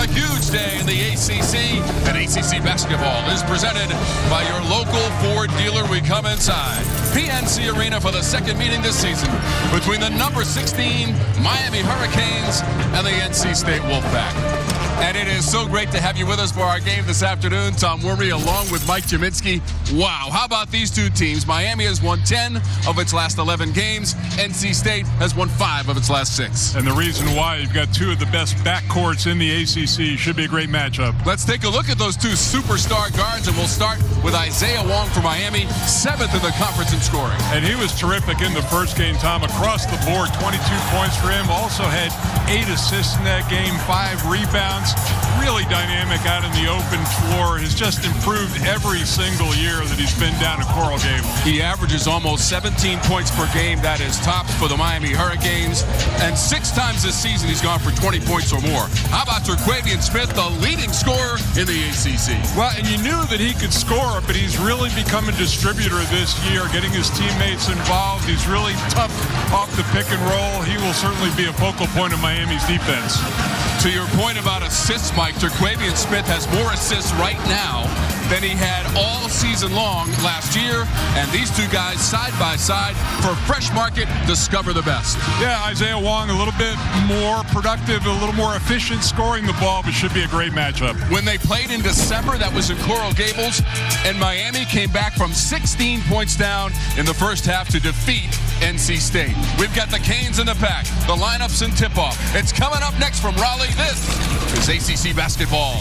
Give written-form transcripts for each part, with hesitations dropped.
a huge day in the ACC, and ACC basketball is presented by your local Ford dealer. We come inside PNC Arena for the second meeting this season between the number 16 Miami Hurricanes and the NC State Wolfpack. And it is so great to have you with us for our game this afternoon. Tom Wormy along with Mike Jaminski. Wow, how about these two teams? Miami has won 10 of its last 11 games. NC State has won 5 of its last 6. And the reason why, you've got 2 of the best backcourts in the ACC. Should be a great matchup. Let's take a look at those 2 superstar guards, and we'll start with Isaiah Wong for Miami, 7th in the conference in scoring. And he was terrific in the first game, Tom, across the board. 22 points for him. Also had 8 assists in that game, 5 rebounds. Really dynamic out in the open floor. Has just improved every single year that he's been down at Coral Gables. He averages almost 17 points per game. That is tops for the Miami Hurricanes. And 6 times this season he's gone for 20 points or more. How about Terquavion Smith, the leading scorer in the ACC? Well, and you knew that he could score, but he's really become a distributor this year, getting his teammates involved. He's really tough off the pick and roll. He will certainly be a focal point of Miami's defense. To your point about assists, Mike, Terquavion Smith has more assists right now than he had all season long last year. And these two guys side by side for Fresh Market discover the best. Yeah, Isaiah Wong a little bit more productive, a little more efficient scoring the ball, but should be a great matchup. When they played in December, that was in Coral Gables, and Miami came back from 16 points down in the first half to defeat NC State. We've got the Canes in the pack, the lineups and tip-off. It's coming up next from Raleigh. This is ACC basketball.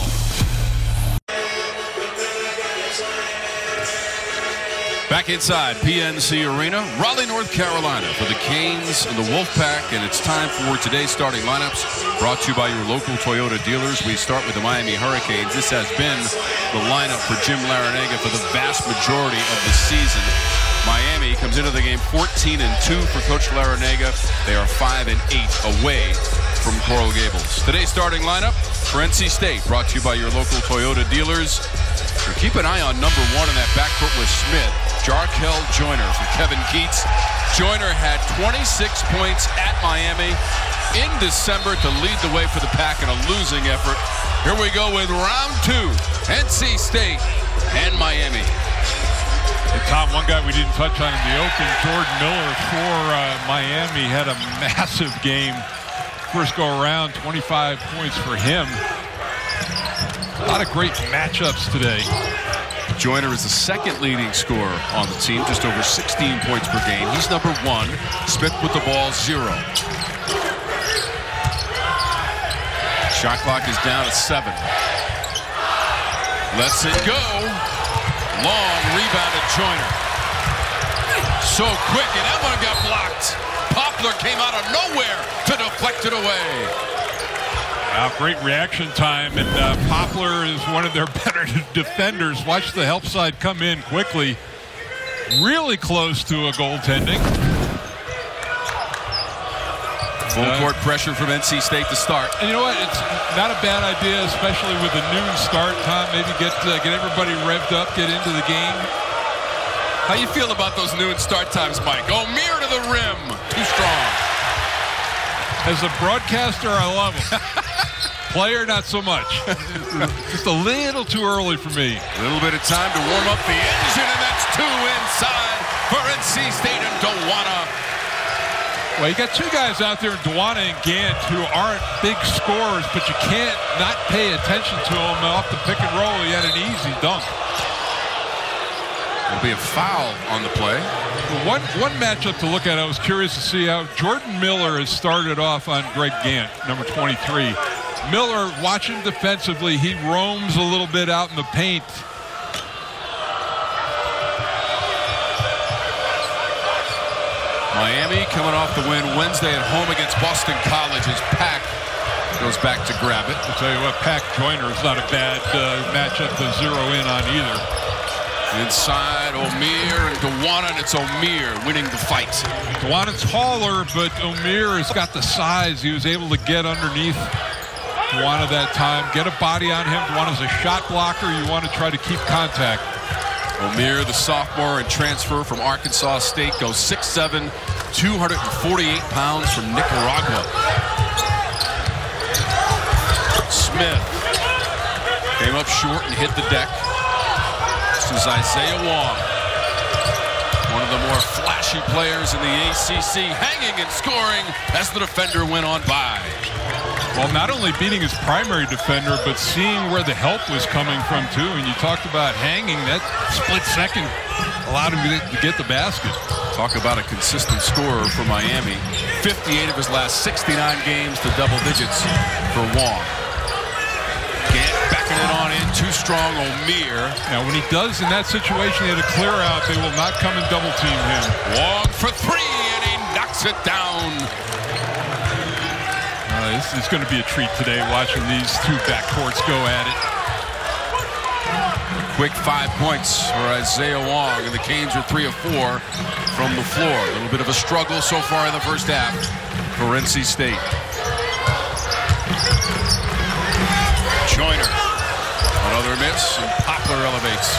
Back inside PNC Arena, Raleigh, North Carolina for the Canes and the Wolfpack, and it's time for today's starting lineups brought to you by your local Toyota dealers. We start with the Miami Hurricanes. This has been the lineup for Jim Larrañaga for the vast majority of the season. Miami comes into the game 14-2 for Coach Larrañaga. They are 5-8 away from Coral Gables. Today's starting lineup for NC State, brought to you by your local Toyota dealers. So keep an eye on number 1 in that backcourt with Smith, Jarkel Joyner from Kevin Keats. Joyner had 26 points at Miami in December to lead the way for the Pack in a losing effort. Here we go with round 2, NC State and Miami. And Tom, one guy we didn't touch on in the open, Jordan Miller for Miami, had a massive game. First go around, 25 points for him. A lot of great matchups today. Joyner is the second leading scorer on the team, just over 16 points per game. He's number 1. Smith with the ball, 0. Shot clock is down to 7. Lets it go. Long rebounded Joyner. So quick, and that one got blocked. Poplar came out of nowhere to deflect it away. Great reaction time, and Poplar is one of their better defenders. Watch the help side come in quickly. Really close to a goaltending. Full court pressure from NC State to start. And you know what? It's not a bad idea, especially with a noon start time. Maybe get everybody revved up, get into the game. How you feel about those noon start times, Mike? O'Meara to the rim. Too strong. As a broadcaster, I love him. Player, not so much. Just a little too early for me. A little bit of time to warm up the engine, and that's 2 inside for NC State and Dewana. Well, you got 2 guys out there, Dewana and Gant, who aren't big scorers, but you can't not pay attention to them off the pick and roll. He had an easy dunk. There'll be a foul on the play. One matchup to look at, I was curious to see how Jordan Miller has started off on Greg Gant, number 23. Miller, watch him defensively. He roams a little bit out in the paint. Miami coming off the win Wednesday at home against Boston College as Pack goes back to grab it. I'll tell you what, Pack Joyner is not a bad matchup to zero in on either. Inside, O'Meara and Dewana, and it's O'Meara winning the fight. Dewana's taller, but O'Meara has got the size. He was able to get underneath Dewana that time, get a body on him. Dewana's a shot blocker. You want to try to keep contact. O'Meara, the sophomore and transfer from Arkansas State, goes 6'7", 248 pounds from Nicaragua. Smith came up short and hit the deck. This is Isaiah Wong, one of the more flashy players in the ACC, hanging and scoring as the defender went on by. Well, not only beating his primary defender, but seeing where the help was coming from, too. And you talked about hanging. That split second allowed him to get the basket. Talk about a consistent scorer for Miami. 58 of his last 69 games to double digits for Wong. Gant backing it on in, too strong. O'Meara. Now, when he does in that situation, he had a clear out. They will not come and double team him. Wong for three, and he knocks it down. This is going to be a treat today, watching these two backcourts go at it. Quick 5 points for Isaiah Wong, and the Canes are 3 of 4 from the floor. A little bit of a struggle so far in the first half for NC State. Joyner, another miss, and Poplar elevates.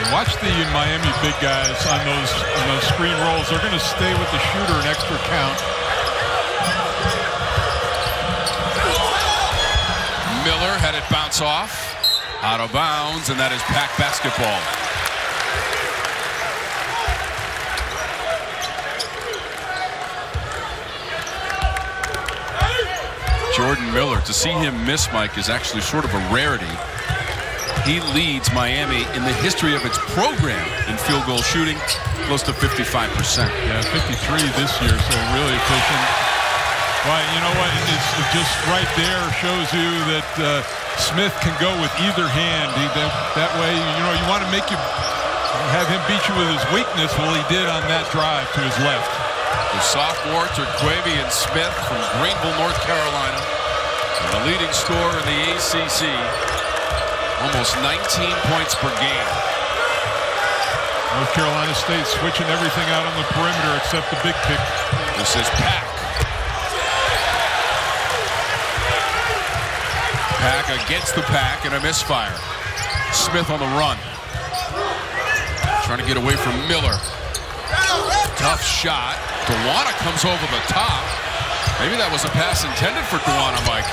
And watch the Miami big guys on those screen rolls. They're going to stay with the shooter an extra count. Miller had it bounce off, out of bounds, and that is Pack basketball. Jordan Miller, to see him miss, Mike, is actually sort of a rarity. He leads Miami in the history of its program in field goal shooting, close to 55%. Yeah, 53 this year, so really efficient. Well, you know what? It's just right there shows you that Smith can go with either hand. That way, you know, you want to have him beat you with his weakness. Well, he did on that drive to his left. The sophomore Terquavian Smith from Greenville, North Carolina, and the leading scorer in the ACC, almost 19 points per game. North Carolina State switching everything out on the perimeter except the big pick. This is Pack. Pack against the pack and a misfire. Smith on the run. Trying to get away from Miller. Tough shot. Duana comes over the top. Maybe that was a pass intended for Duana, Mike.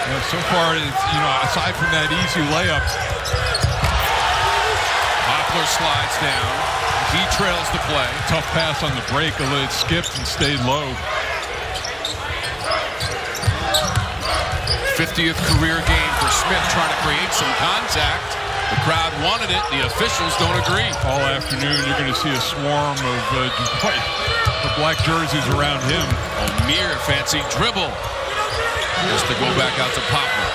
Yeah, so far, you know, aside from that easy layup. Poplar slides down. He trails the play. Tough pass on the break. It skipped and stayed low. 50th career game for Smith, trying to create some contact. The crowd wanted it. The officials don't agree. All afternoon, you're going to see a swarm of the black jerseys around him. O'Meara, fancy dribble. Just to go back out to Poplar.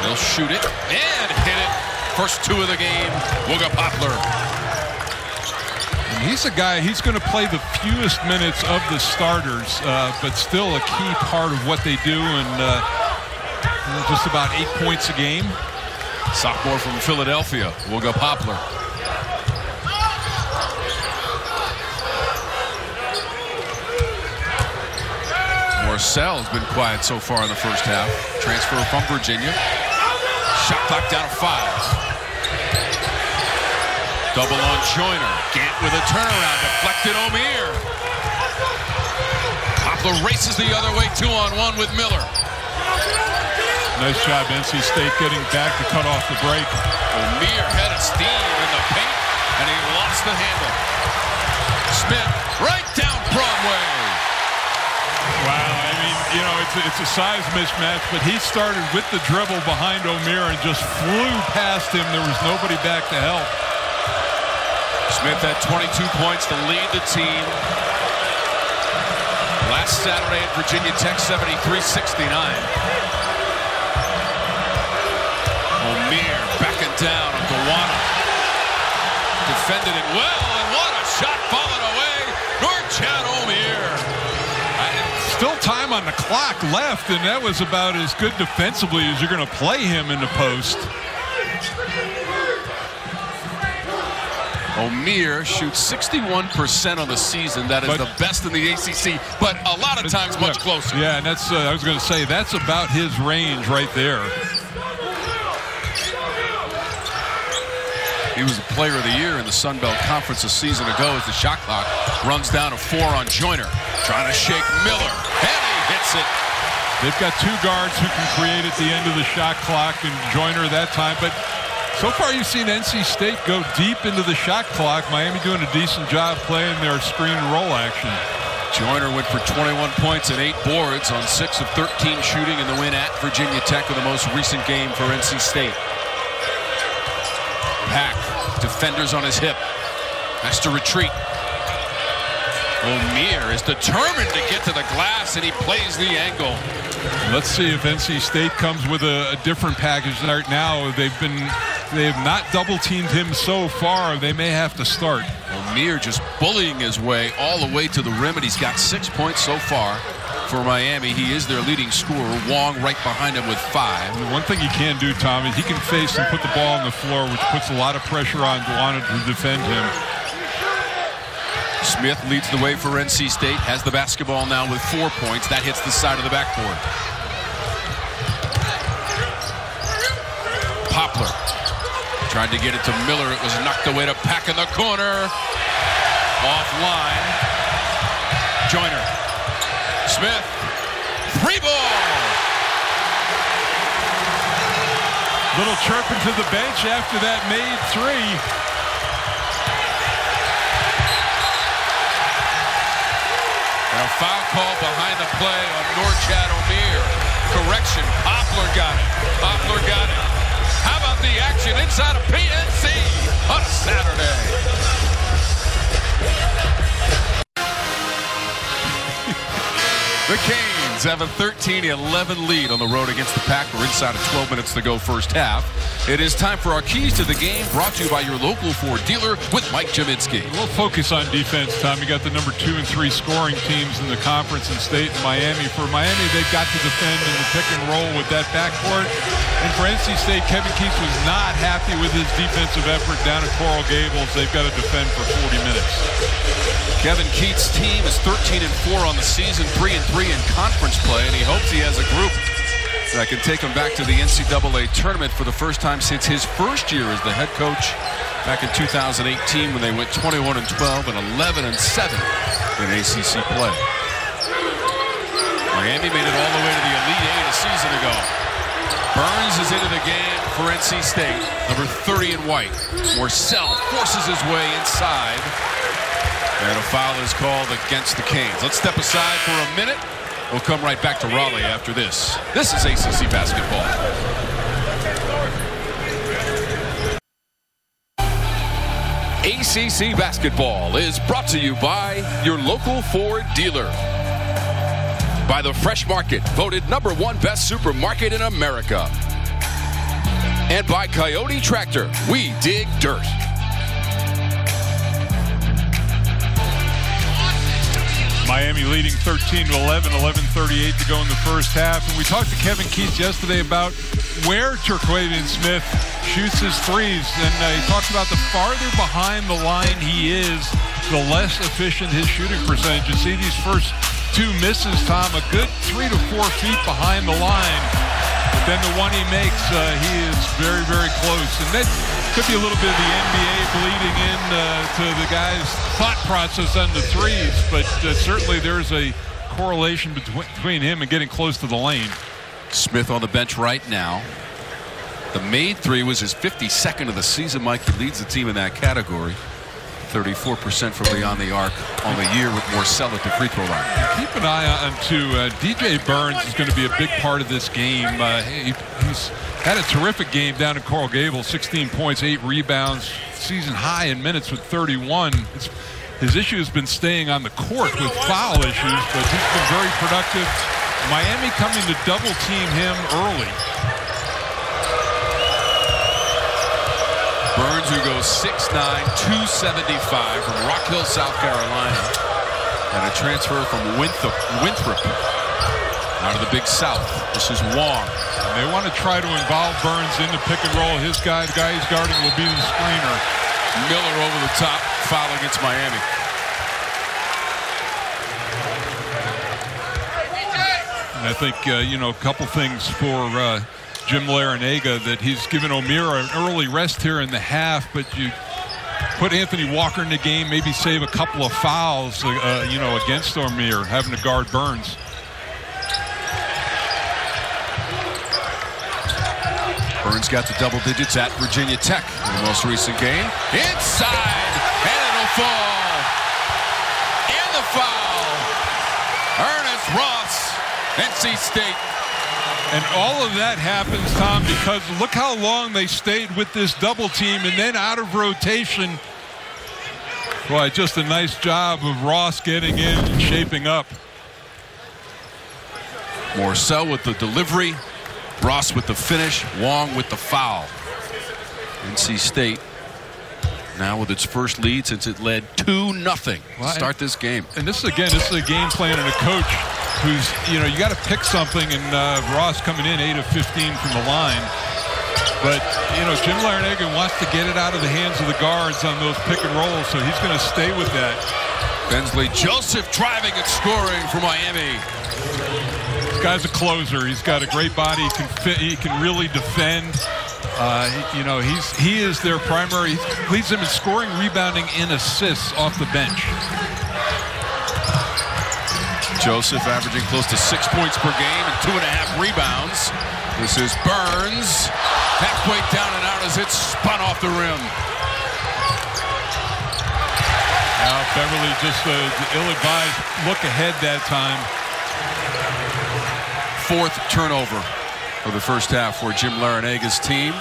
They'll shoot it and hit it. First two of the game, Wooga Poplar. He's a guy, he's going to play the fewest minutes of the starters, but still a key part of what they do, and just about 8 points a game. Sophomore from Philadelphia, Wooga Poplar. Morcell has been quiet so far in the first half. Transfer from Virginia. Shot clock down to 5. Double on Joyner. Gant with a turnaround. Deflected O'Meara. Poplar races the other way, 2-on-1 with Miller. Nice job, NC State getting back to cut off the break. O'Meara had a steam in the paint, and he lost the handle. Smith right down Broadway. Wow, I mean, you know, it's a size mismatch, but he started with the dribble behind O'Meara and just flew past him. There was nobody back to help. Smith had 22 points to lead the team. Last Saturday at Virginia Tech, 73-69. O'Meara backing down on Duana. Defended it well, and what a shot falling away. Norchad O'Meara. Still time on the clock left, and that was about as good defensively as you're going to play him in the post. O'Meara shoots 61% on the season. That is the best in the ACC, but a lot of times much closer. Yeah, and that's, I was going to say, that's about his range right there. He was the player of the year in the Sun Belt Conference a season ago as the shot clock runs down to 4 on Joyner. Trying to shake Miller. And he They've got two guards who can create at the end of the shot clock, and Joyner that time. But so far you've seen NC State go deep into the shot clock. Miami doing a decent job playing their screen and roll action. Joyner went for 21 points and 8 boards on 6 of 13 shooting in the win at Virginia Tech in the most recent game for NC State. Pack, defenders on his hip, has to retreat. O'Meara is determined to get to the glass, and he plays the angle. Let's see if NC State comes with a different package right now. They have not double teamed him so far. They may have to start. O'Meara just bullying his way all the way to the rim, and he's got 6 points so far for Miami. He is their leading scorer. Wong right behind him with 5. And one thing he can do, Tom, is he can face and put the ball on the floor, which puts a lot of pressure on Duana to defend him. Smith leads the way for NC State, has the basketball now with 4 points. That hits the side of the backboard. Poplar tried to get it to Miller. It was knocked away to Pack in the corner. Offline. Joyner. Smith. 3 ball. Little chirping to the bench after that made 3. And a foul call behind the play on Norchad O'Meara. Correction. Poplar got it. Poplar got it. How about the action inside of PNC on a Saturday? The Canes have a 13-11 lead on the road against the Pack. We're inside of 12 minutes to go first half. It is time for our keys to the game, brought to you by your local Ford dealer with Mike Jaminski. We'll focus on defense, Tom. You got the number 2 and 3 scoring teams in the conference in state and Miami. For Miami, they've got to defend in the pick and roll with that backcourt. And for NC State, Kevin Keats was not happy with his defensive effort down at Coral Gables. They've got to defend for 40 minutes. Kevin Keats' team is 13-4 on the season, 3-3 in conference play, and he hopes he has a group that can take him back to the NCAA tournament for the first time since his first year as the head coach back in 2018 when they went 21-12 and 11-7 in ACC play. Miami made it all the way to the Elite Eight a season ago. Burns is into the game for NC State, number 30 in white. Morcell forces his way inside. And a foul is called against the Canes. Let's step aside for a minute. We'll come right back to Raleigh after this. This is ACC basketball. ACC basketball is brought to you by your local Ford dealer. By the Fresh Market, voted #1 best supermarket in America. And by Coyote Tractor, we dig dirt. Miami leading 13-11, 11:38 to go in the first half. And we talked to Kevin Keats yesterday about where Terquavian Smith shoots his threes. And he talks about the farther behind the line he is, the less efficient his shooting percentage. You see these first 2 misses, Tom, a good 3 to 4 feet behind the line. But then the one he makes, he is very, very close. And that could be a little bit of the NBA bleeding in to the guy's thought process on the threes. But certainly there's a correlation between him and getting close to the lane. Smith on the bench right now. The made 3 was his 52nd of the season. Mike, he leads the team in that category. 34% from beyond the arc on the year with Morcell at the free throw line. Keep an eye on DJ Burns is going to be a big part of this game. He's had a terrific game down in Coral Gables, 16 points, 8 rebounds, season high in minutes with 31. His issue has been staying on the court with foul issues, but he's been very productive. Miami coming to double team him early. Burns, who goes 6'9", 275 from Rock Hill, South Carolina. And a transfer from Winthrop out of the Big South. This is Wong. And they want to try to involve Burns in the pick and roll. The guy he's guarding will be the screener. Miller over the top, foul against Miami. And I think, a couple things for Jim Larinaga, that he's given O'Meara an early rest here in the half, but you put Anthony Walker in the game, maybe save a couple of fouls, against O'Meara, having to guard Burns. He's got the double digits at Virginia Tech in the most recent game. Inside, and it'll fall. And the foul. Ernest Ross, NC State. And all of that happens, Tom, because look how long they stayed with this double team and then out of rotation. Boy, just a nice job of Ross getting in and shaping up. Morcell with the delivery. Ross with the finish. Wong with the foul. NC State now with its first lead since it led 2-0 to start this game. And this is a game plan and a coach who's, you got to pick something, and Ross coming in 8 of 15 from the line. But, Jim Larrañaga wants to get it out of the hands of the guards on those pick and rolls, so he's going to stay with that. Bensley Joseph driving and scoring for Miami. This guy's a closer. He's got a great body. He can really defend. He is their primary. He leads them in scoring, rebounding, and assists off the bench. Joseph averaging close to 6 points per game and 2.5 rebounds. This is Burns. Halfway down and out as it's spun off the rim. Now Beverly just the ill-advised look ahead that time. 4th turnover for the first half for Jim Larrañaga's team.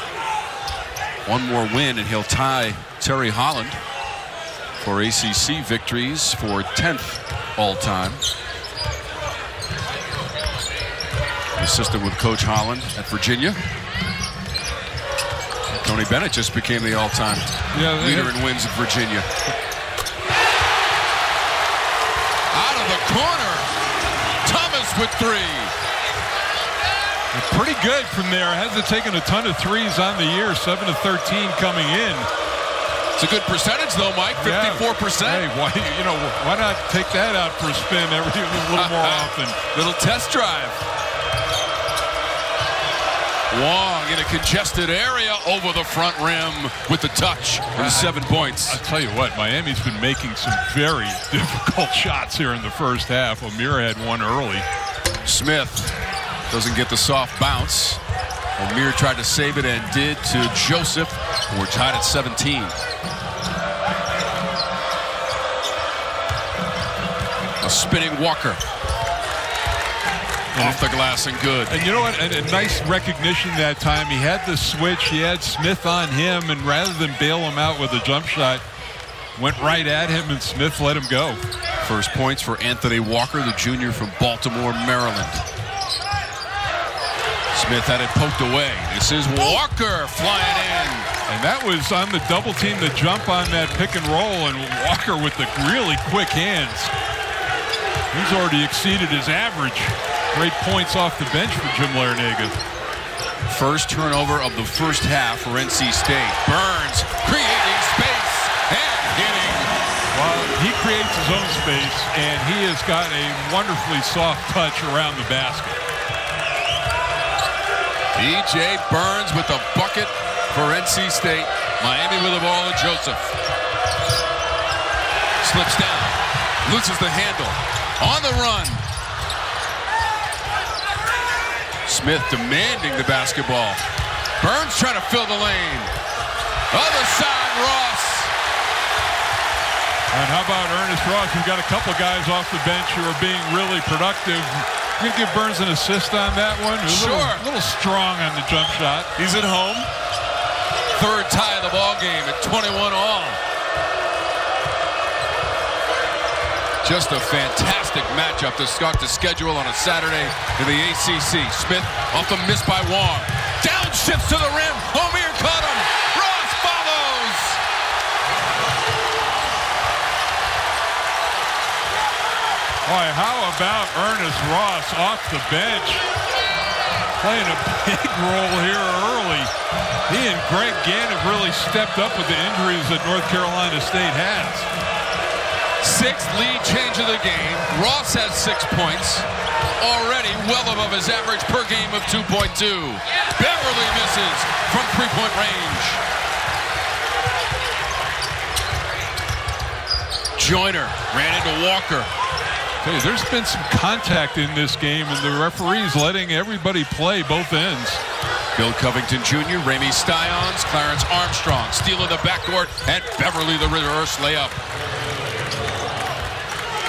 One more win and he'll tie Terry Holland for ACC victories for 10th all-time. Assistant with Coach Holland at Virginia. Tony Bennett just became the all-time leader in wins at Virginia. Out of the corner, Thomas with 3. Pretty good from there. Hasn't taken a ton of threes on the year. 7 of 13 coming in. It's a good percentage, though, Mike. 54%. Hey, why not take that out for a spin a little more often? Little test drive. Wong in a congested area over the front rim with the touch and 7 points. I'll tell you what, Miami's been making some very difficult shots here in the first half. O'Meara had one early. Smith doesn't get the soft bounce. O'Meara tried to save it and did to Joseph. We're tied at 17. A spinning Walker. Off the glass and good. And you know what? A nice recognition that time. He had the switch. He had Smith on him, and rather than bail him out with a jump shot, went right at him, and Smith let him go. First points for Anthony Walker, the junior from Baltimore, Maryland. Smith had it poked away. This is Walker flying in. And that was on the double team, the jump on that pick and roll, and Walker with the really quick hands. He's already exceeded his average. Great points off the bench for Jim Larrañaga. First turnover of the first half for NC State. Burns creating space and hitting. Well, he creates his own space, and he has got a wonderfully soft touch around the basket. DJ Burns with the bucket for NC State. Miami with the ball and Joseph. Slips down. Loses the handle. On the run. Smith demanding the basketball. Burns trying to fill the lane. Other side, Ross. And how about Ernest Ross? We've got a couple guys off the bench who are being really productive. We're going to give Burns an assist on that one. A little strong on the jump shot. He's at home. 3rd tie of the ball game at 21 all. Just a fantastic matchup to start the schedule on a Saturday in the ACC. Smith off the miss by Wong. Downshifts to the rim. O'Meara caught him. Ross follows. Boy, how about Ernest Ross off the bench? Playing a big role here early. He and Greg Gann have really stepped up with the injuries that North Carolina State has. 6th lead change of the game. Ross has 6 points. Already well above his average per game of 2.2. Beverly misses from 3-point range. Joyner ran into Walker. Hey, there's been some contact in this game, and the referees letting everybody play both ends. Bill Covington Jr., Ramey Styons, Clarence Armstrong, stealing the backcourt, and Beverly the reverse layup.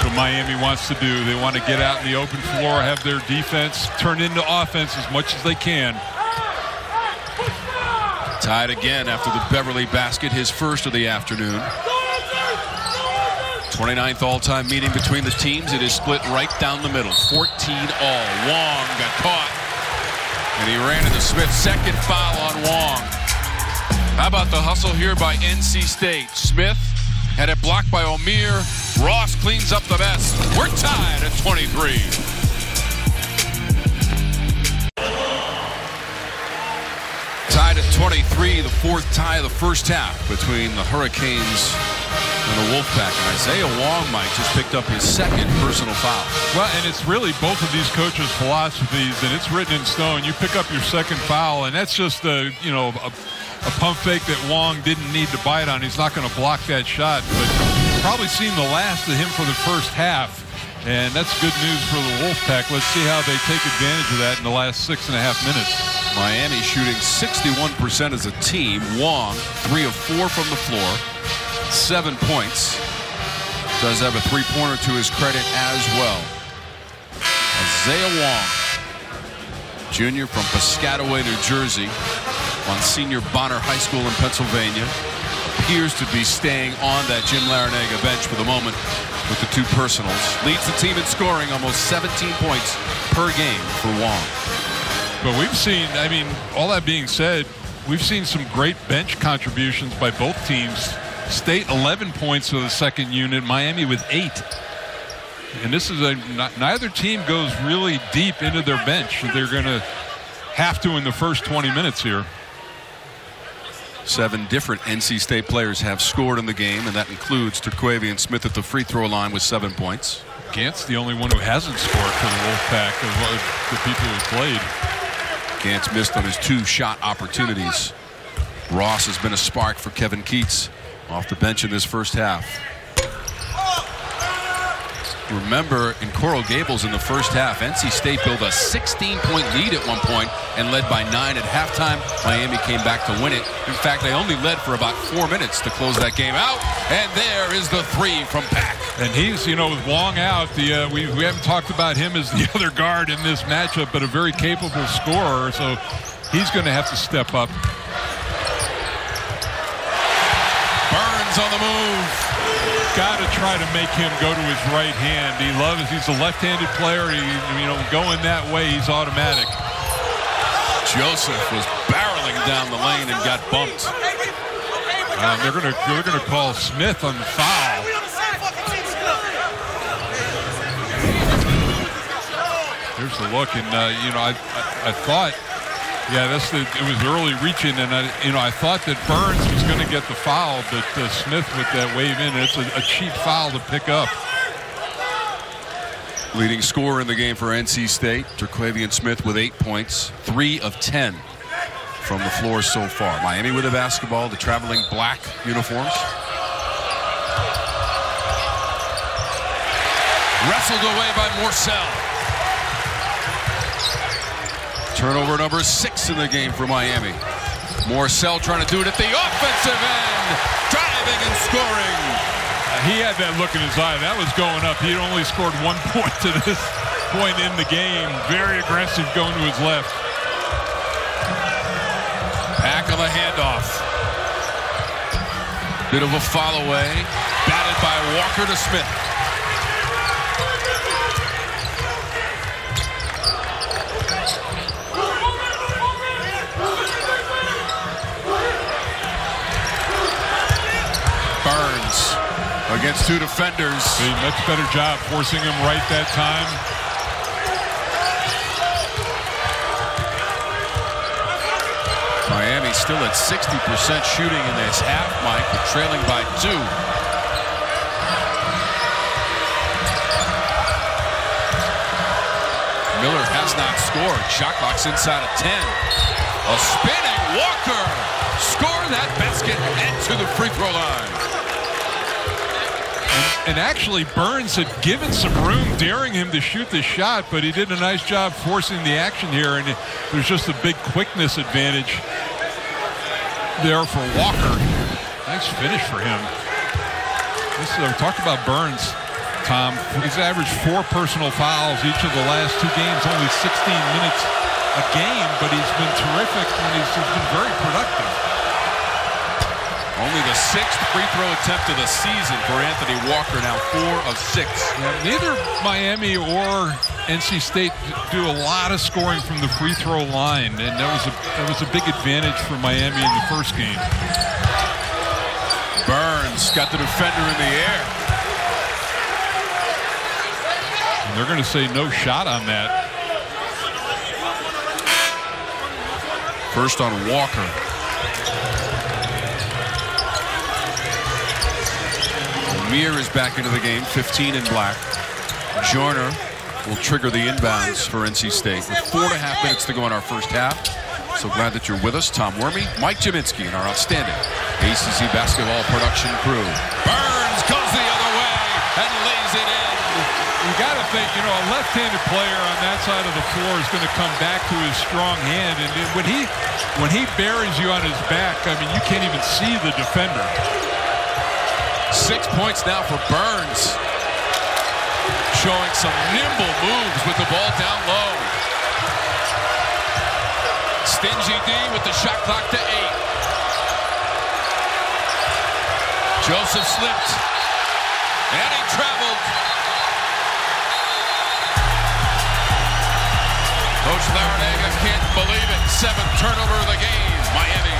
What Miami wants to do. They want to get out in the open floor, have their defense turn into offense as much as they can. Tied again after the Beverly basket, his first of the afternoon. 29th all-time meeting between the teams. It is split right down the middle, 14 all. Wong got caught, and he ran into Smith. Second foul on Wong. How about the hustle here by NC State? Smith had it blocked by O'Meara. Ross cleans up the mess. We're tied at 23. Tied at 23, the fourth tie of the first half between the Hurricanes and the Wolfpack. And Isaiah Wong, Mike, just picked up his second personal foul. Well, and it's really both of these coaches' philosophies, and it's written in stone. You pick up your second foul, and that's just a pump fake that Wong didn't need to bite on. He's not going to block that shot, but probably seen the last of him for the first half, and that's good news for the Wolfpack. Let's see how they take advantage of that in the last 6.5 minutes. Miami shooting 61% as a team. Wong, 3 of 4 from the floor, 7 points. Does have a three-pointer to his credit as well. Isaiah Wong, junior from Piscataway, New Jersey, Monsignor Bonner High School in Pennsylvania. Appears to be staying on that Jim Larinaga bench for the moment with the 2 personals. Leads the team in scoring, almost 17 points per game for Wong. But we've seen, I mean, all that being said, we've seen some great bench contributions by both teams. State 11 points for the second unit, Miami with 8. And this is neither team goes really deep into their bench. They're going to have to in the first 20 minutes here. 7 different NC State players have scored in the game, and that includes Terquavian Smith at the free throw line with 7 points. Gant's the only one who hasn't scored for the Wolfpack of the people who played. Gant's missed on his 2 shot opportunities. Ross has been a spark for Kevin Keats off the bench in this first half. Remember, in Coral Gables in the first half, NC State built a 16-point lead at one point and led by 9 at halftime. Miami came back to win it. In fact, they only led for about 4 minutes to close that game out. And there is the 3 from Pack. And he's, with Wong out, we haven't talked about him as the other guard in this matchup, but a very capable scorer. So he's going to have to step up. Burns on the move. Got to try to make him go to his right hand. He's a left-handed player. Going that way, he's automatic. Joseph was barreling down the lane and got bumped. They're gonna call Smith on the foul. Here's the look, and I thought. Yeah, it was early reaching, and I thought that Burns was going to get the foul, but Smith with that wave in, it's a cheap foul to pick up. Leading scorer in the game for NC State, Terquavian Smith with 8 points, 3 of 10 from the floor so far. Miami with the basketball, the traveling black uniforms. Wrestled away by Morsell. Turnover number 6 in the game for Miami. Morsell trying to do it at the offensive end. Driving and scoring. He had that look in his eye. That was going up. He had only scored 1 point to this point in the game. Very aggressive going to his left. Back on the handoff. Bit of a follow away. Batted by Walker to Smith. Burns against 2 defenders. A much better job forcing him right that time. Miami still at 60% shooting in this half, Mike, but trailing by 2. Miller has not scored. Shot clock's inside of 10. A spinning Walker. Score that basket and to the free throw line. And actually, Burns had given some room, daring him to shoot the shot, but he did a nice job forcing the action here, and there's just a big quickness advantage there for Walker. Nice finish for him. We talked about Burns, Tom. He's averaged 4 personal fouls each of the last 2 games, only 16 minutes a game, but he's been terrific and he's been very productive. Only the 6th free throw attempt of the season for Anthony Walker, now 4 of 6. Yeah, neither Miami or NC State do a lot of scoring from the free throw line, and that was a big advantage for Miami in the first game. Burns got the defender in the air. And they're going to say no shot on that. First on Walker. Mir is back into the game, 15 in black. Joyner will trigger the inbounds for NC State with 4.5 minutes to go in our first half. So glad that you're with us. Tom Wormy, Mike Jaminski, and our outstanding ACC basketball production crew. Burns goes the other way and lays it in. You got to think, you know, a left-handed player on that side of the floor is going to come back to his strong hand, and when he buries you on his back, I mean, you can't even see the defender. 6 points now for Burns. Showing some nimble moves with the ball down low. Stingy D with the shot clock to 8. Joseph slipped. And he traveled. Coach Larinaga can't believe it. 7th turnover of the game. Miami.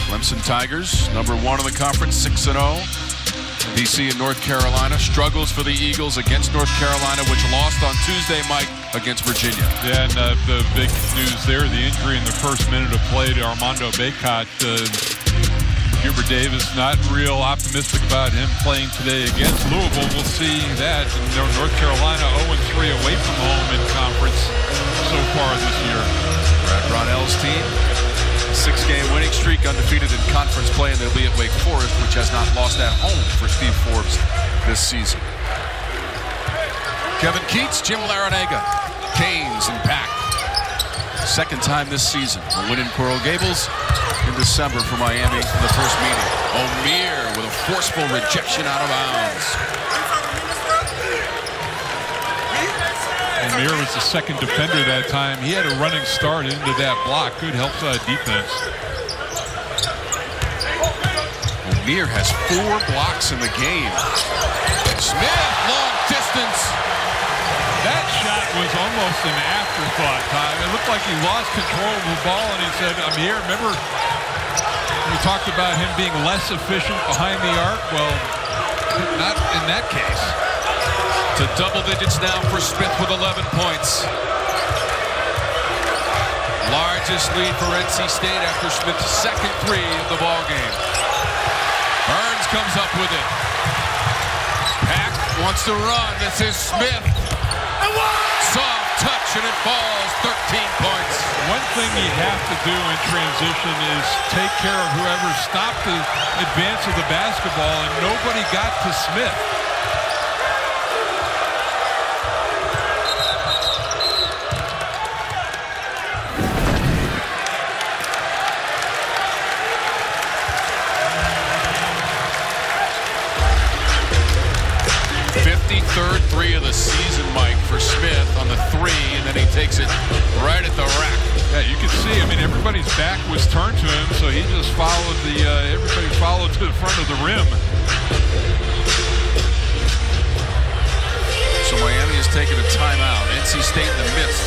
Clemson Tigers, number 1 in the conference, 6-0. BC and North Carolina struggles for the Eagles against North Carolina, which lost on Tuesday, Mike, against Virginia. Yeah, and the big news there, the injury in the first minute of play to Armando Bacot. Hubert Davis not real optimistic about him playing today against Louisville. We'll see that. And North Carolina 0-3 away from home in conference so far this year. Brad Brownell's team. 6-game winning streak, undefeated in conference play, and they'll be at Wake Forest, which has not lost at home for Steve Forbes this season. Kevin Keats, Jim Larinaga, Canes and Pack. Second time this season. A win in Coral Gables in December for Miami in the first meeting. O'Meara with a forceful rejection out of bounds. O'Meara was the second defender that time. He had a running start into that block. Good help side defense. O'Meara has 4 blocks in the game. Smith, long distance. That shot was almost an afterthought, Tom. It looked like he lost control of the ball, and he said, I'm here. Remember, we talked about him being less efficient behind the arc? Well, not in that case. To double digits now for Smith with 11 points. Largest lead for NC State after Smith's second 3 of the ball game. Burns comes up with it. Pack wants to run. This is Smith. Soft touch and it falls. 13 points. One thing you have to do in transition is take care of whoever stopped the advance of the basketball, and nobody got to Smith. Third 3 of the season, Mike, for Smith on the 3, and then he takes it right at the rack. Yeah, you can see, I mean, everybody's back was turned to him, so he just followed everybody followed to the front of the rim. So Miami has taken a timeout. NC State in the midst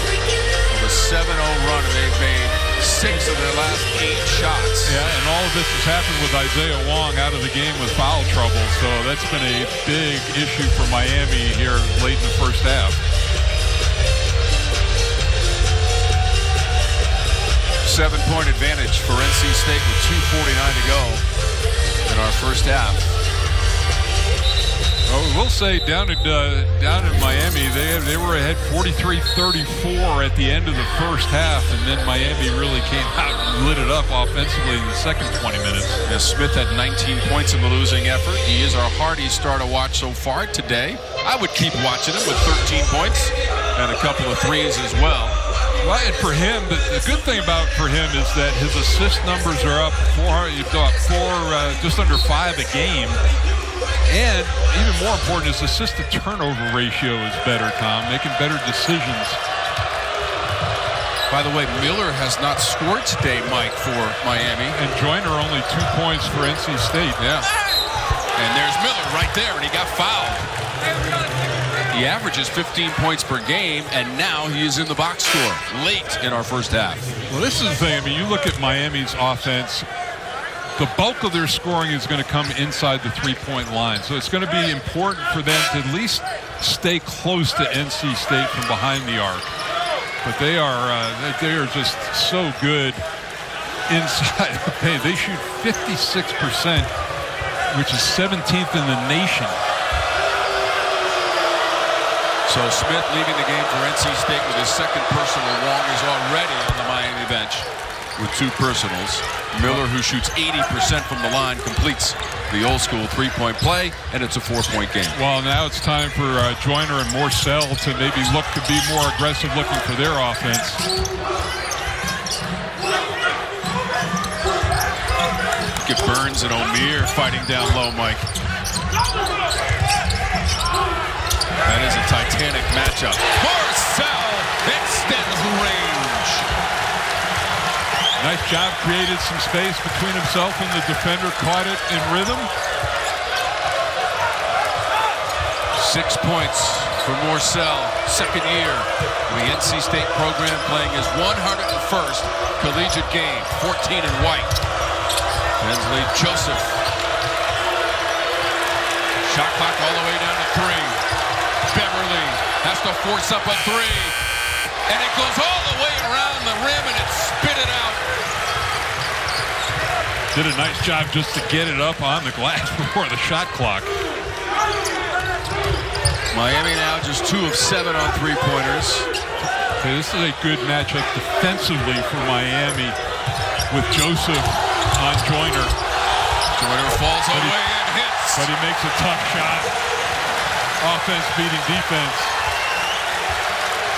of a 7-0 run, and they've made 6 of their last 8 shots. Yeah, and all of this has happened with Isaiah Wong out of the game with foul trouble, so that's been a big issue for Miami here late in the first half. 7-point advantage for NC State with 2:49 to go in our first half. Oh, we'll say down in Miami, they were ahead 43-34 at the end of the first half, and then Miami really came out and lit it up offensively in the second 20 minutes. Yeah, Smith had 19 points in the losing effort. He is our hardy star to watch so far today. I would keep watching him with 13 points and a couple of threes as well. Well, and for him, the good thing for him is that his assist numbers are up just under 5 a game. And even more important, his assist-to-turnover ratio is better, Tom, making better decisions. By the way, Miller has not scored today, Mike, for Miami. And Joyner only 2 points for NC State. Yeah. And there's Miller right there, and he got fouled. He averages 15 points per game, and now he is in the box score late in our first half. Well, this is the thing. I mean, you look at Miami's offense. The bulk of their scoring is going to come inside the three-point line. So it's going to be important for them to at least stay close to NC State from behind the arc. But they are just so good inside the paint. They shoot 56%, which is 17th in the nation. So Smith leaving the game for NC State with his second personal. Wong is already on the Miami bench with 2 personals. Miller, who shoots 80% from the line, completes the old-school three-point play, and it's a 4-point game. Well, now it's time for Joyner and Morcell to maybe look to be more aggressive looking for their offense. Get Burns and O'Meara fighting down low, Mike. That is a titanic matchup. Morcell extends the range. Nice job, created some space between himself and the defender, caught it in rhythm. 6 points for Morcell, second year in the NC State program, playing his 101st collegiate game, 14 in white. Hensley Joseph. Shot clock all the way down to 3. Beverly has to force up a 3. And it goes all the way around the rim and it's spit it out. Did a nice job just to get it up on the glass before the shot clock. Miami now just 2 of 7 on three-pointers. Okay, this is a good matchup defensively for Miami with Joseph on Joyner. Joyner falls away and hits. But he makes a tough shot. Offense beating defense.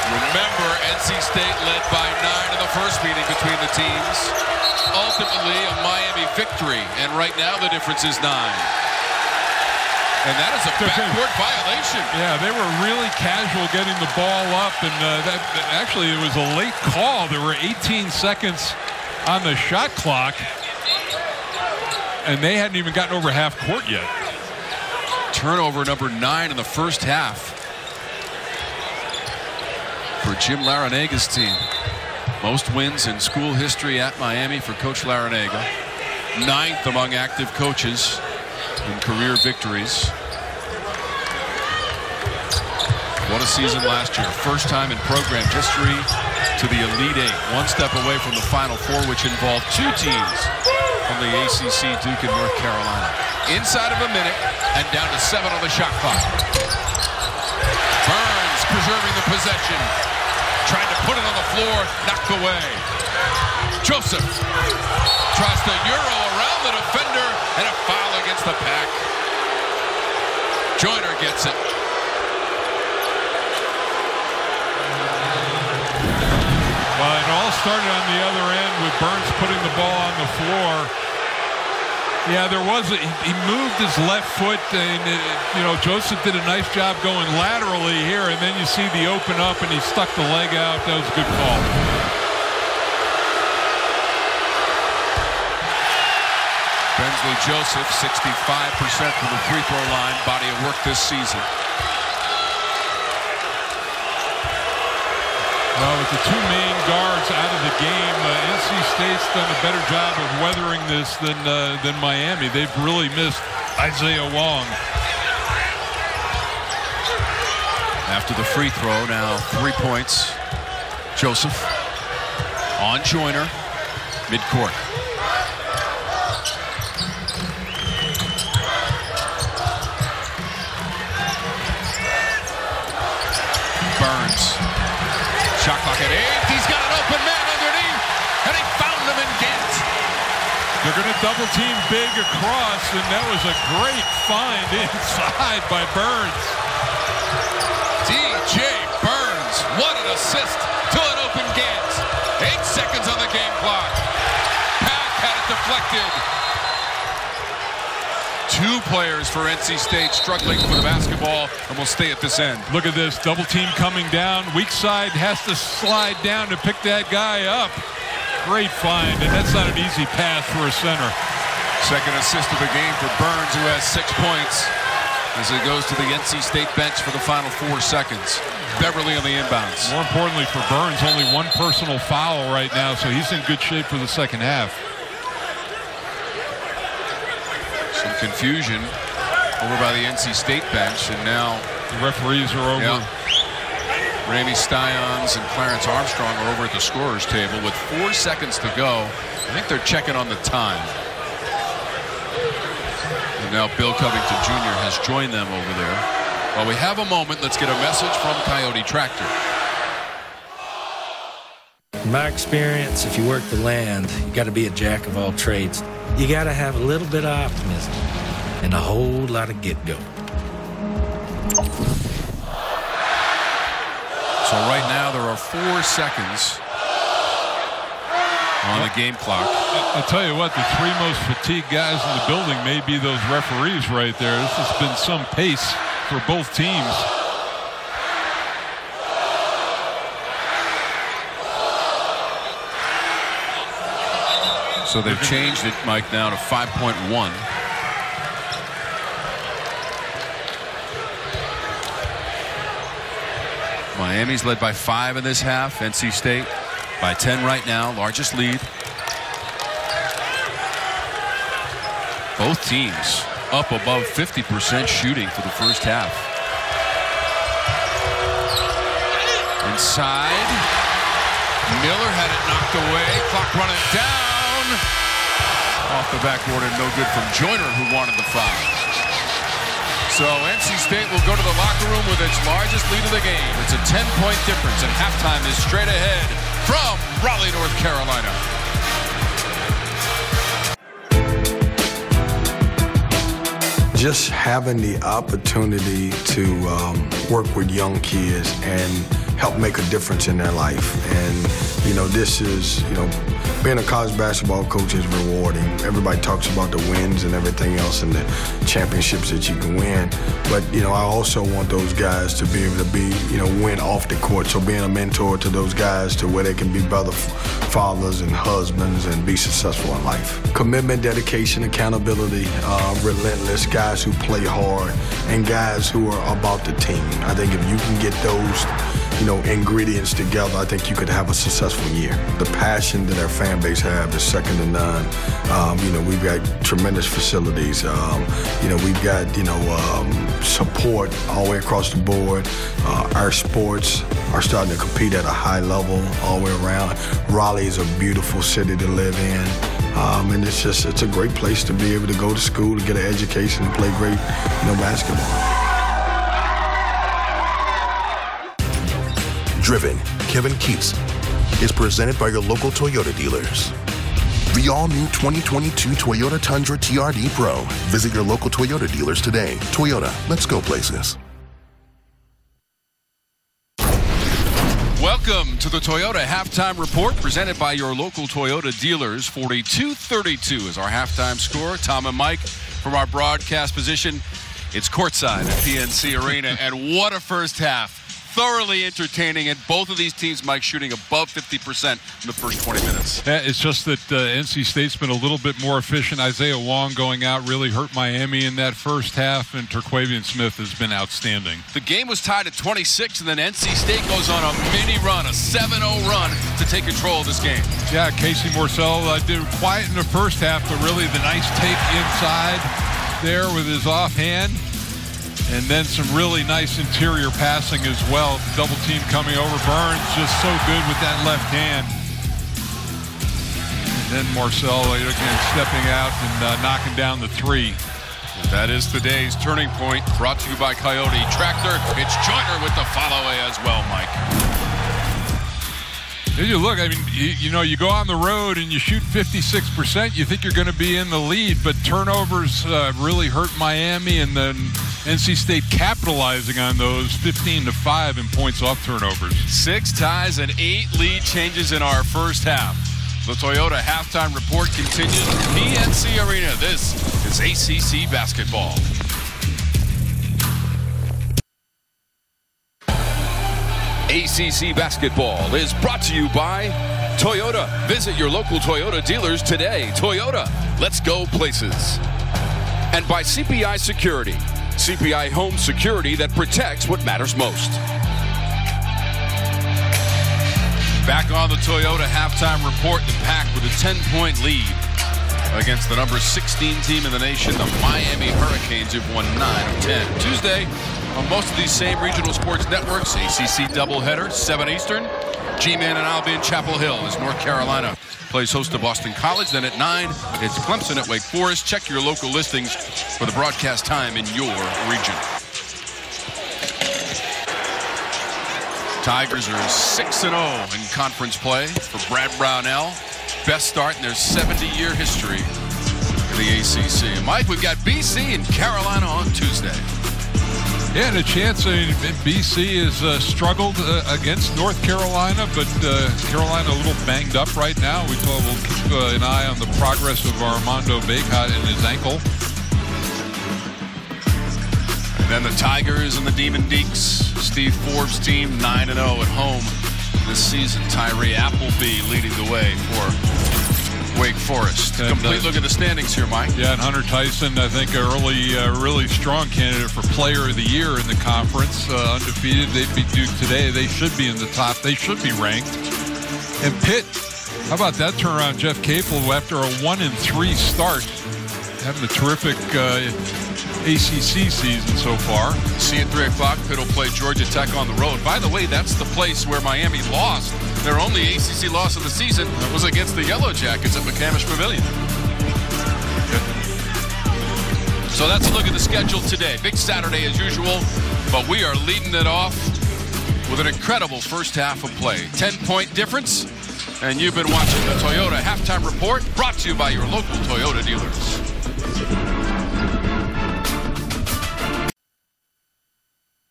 Remember, NC State led by 9 in the first meeting between the teams. Ultimately, a Miami victory, and right now the difference is 9. And that is a backcourt violation. Yeah, they were really casual getting the ball up, and actually it was a late call. There were 18 seconds on the shot clock, and they hadn't even gotten over half court yet. Turnover number 9 in the first half for Jim Laranaga's team. Most wins in school history at Miami for Coach Laranaga. 9th among active coaches in career victories. What a season last year. First time in program history to the Elite 8. 1 step away from the Final Four, which involved 2 teams from the ACC, Duke and North Carolina. Inside of a minute and down to 7 on the shot clock. Burns preserving the possession. Trying to put it on the floor, knocked away. Joseph tries to Euro around the defender, and a foul against the pack. Joyner gets it. Well, it all started on the other end with Burns putting the ball on the floor. Yeah, he moved his left foot, and Joseph did a nice job going laterally here, and then you see the open up, and he stuck the leg out. That was a good call. Hensley Joseph, 65% from the free throw line, body of work this season. Well, with the 2 main guards out of the game, NC State's done a better job of weathering this than Miami. They've really missed Isaiah Wong. After the free throw, now 3 points. Joseph on Joyner, midcourt. Shot clock at 8. He's got an open man underneath, and he found him in Gant. They're going to double team big across, and that was a great find inside by Burns. DJ Burns, what an assist to an open Gant. 8 seconds on the game clock. Pack had it deflected. 2 players for NC State struggling for the basketball, and will stay at this end. Look at this, double team coming down. Weak side has to slide down to pick that guy up. Great find, and that's not an easy pass for a center. Second assist of the game for Burns, who has 6 points as he goes to the NC State bench for the final 4 seconds. Beverly on the inbounds. More importantly for Burns, only 1 personal foul right now, so he's in good shape for the second half. Some confusion over by the NC State bench, and now the referees are over. Yeah. Ramey Styons and Clarence Armstrong are over at the scorer's table with 4 seconds to go. I think they're checking on the time. And now Bill Covington Jr. has joined them over there. While we have a moment, let's get a message from Coyote Tractor. In my experience, if you work the land, you got to be a jack of all trades. You got to have a little bit of optimism and a whole lot of get-go. So right now there are 4 seconds on the game clock. I'll tell you what, the 3 most fatigued guys in the building may be those referees right there. This has been some pace for both teams. So they've changed it, Mike, now to 5.1. Miami's led by 5 in this half. NC State by 10 right now, largest lead. Both teams up above 50% shooting for the first half. Inside, Miller had it knocked away. Clock running down. Off the backboard and no good from Joyner, who wanted the foul. So NC State will go to the locker room with its largest lead of the game. It's a 10-point difference, and halftime is straight ahead from Raleigh, North Carolina. Just having the opportunity to work with young kids and help make a difference in their life. And, you know, this is, you know, being a college basketball coach is rewarding. Everybody talks about the wins and everything else and the championships that you can win. But, you know, I also want those guys to be able to be, you know, win off the court. So being a mentor to those guys to where they can be better fathers and husbands and be successful in life. Commitment, dedication, accountability, relentless, guys who play hard, and guys who are about the team. I think if you can get those, you know, ingredients together, I think you could have a successful year. The passion that our fan base have is second to none. You know, we've got tremendous facilities. You know, we've got, you know, support all the way across the board. Our sports are starting to compete at a high level all the way around. Raleigh is a beautiful city to live in. And it's a great place to be able to go to school, to get an education, and play great, you know, basketball. Driven, Kevin Keats is presented by your local Toyota dealers. The all-new 2022 Toyota Tundra TRD Pro. Visit your local Toyota dealers today. Toyota, let's go places. Welcome to the Toyota Halftime Report, presented by your local Toyota dealers. 42-32 is our halftime score. Tom and Mike from our broadcast position. It's courtside at PNC Arena, and what a first half. Thoroughly entertaining, and both of these teams, Mike, shooting above 50% in the first 20 minutes. Yeah, it's just that NC State's been a little bit more efficient. Isaiah Wong going out really hurt Miami in that first half, and Terquavian Smith has been outstanding. The game was tied at 26, and then NC State goes on a mini run, a 7-0 run to take control of this game. Yeah, Casey Morsell did quiet in the first half, but really the nice take inside there with his offhand. And then some really nice interior passing as well. The double team coming over. Burns just so good with that left hand. And then Marcel again stepping out and knocking down the 3. That is today's turning point, brought to you by Coyote Tractor. It's Joyner with the follow-away as well, Mike. You look, I mean, you know, you go on the road and you shoot 56%, you think you're going to be in the lead, but turnovers really hurt Miami, and then NC State capitalizing on those 15-5 in points off turnovers. 6 ties and 8 lead changes in our first half. The Toyota halftime report continues from PNC Arena. This is ACC basketball. ACC basketball is brought to you by Toyota. Visit your local Toyota dealers today. Toyota, let's go places. And by CPI Security. CPI home security that protects what matters most. Back on the Toyota halftime report, the Pack with a 10-point lead against the number 16 team in the nation, the Miami Hurricanes, who've won 9 of 10. Tuesday, on most of these same regional sports networks, ACC doubleheader, 7 Eastern. G-Man and I'll be in Chapel Hill as North Carolina plays host to Boston College. Then at 9, it's Clemson at Wake Forest. Check your local listings for the broadcast time in your region. Tigers are 6-0 in conference play for Brad Brownell. Best start in their 70-year history in the ACC. And Mike, we've got BC and Carolina on Tuesday. Yeah, and a chance. I mean, BC has struggled against North Carolina, but Carolina a little banged up right now. We'll keep an eye on the progress of Armando Bacot and his ankle. And then the Tigers and the Demon Deeks. Steve Forbes' team 9-0 at home this season. Tyree Appleby leading the way for Wake Forest. And complete look at the standings here, Mike. Yeah, and Hunter Tyson, I think, early, really strong candidate for Player of the Year in the conference. Undefeated. They beat Duke today. They should be in the top. They should be ranked. And Pitt, how about that turnaround? Jeff Capel, after a 1-3 start, having a terrific ACC season so far. See at 3 o'clock, Pitt will play Georgia Tech on the road. By the way, that's the place where Miami lost. Their only ACC loss of the season was against the Yellow Jackets at McCamish Pavilion. So that's a look at the schedule today. Big Saturday as usual, but we are leading it off with an incredible first half of play. 10-point difference, and you've been watching the Toyota Halftime Report, brought to you by your local Toyota dealers.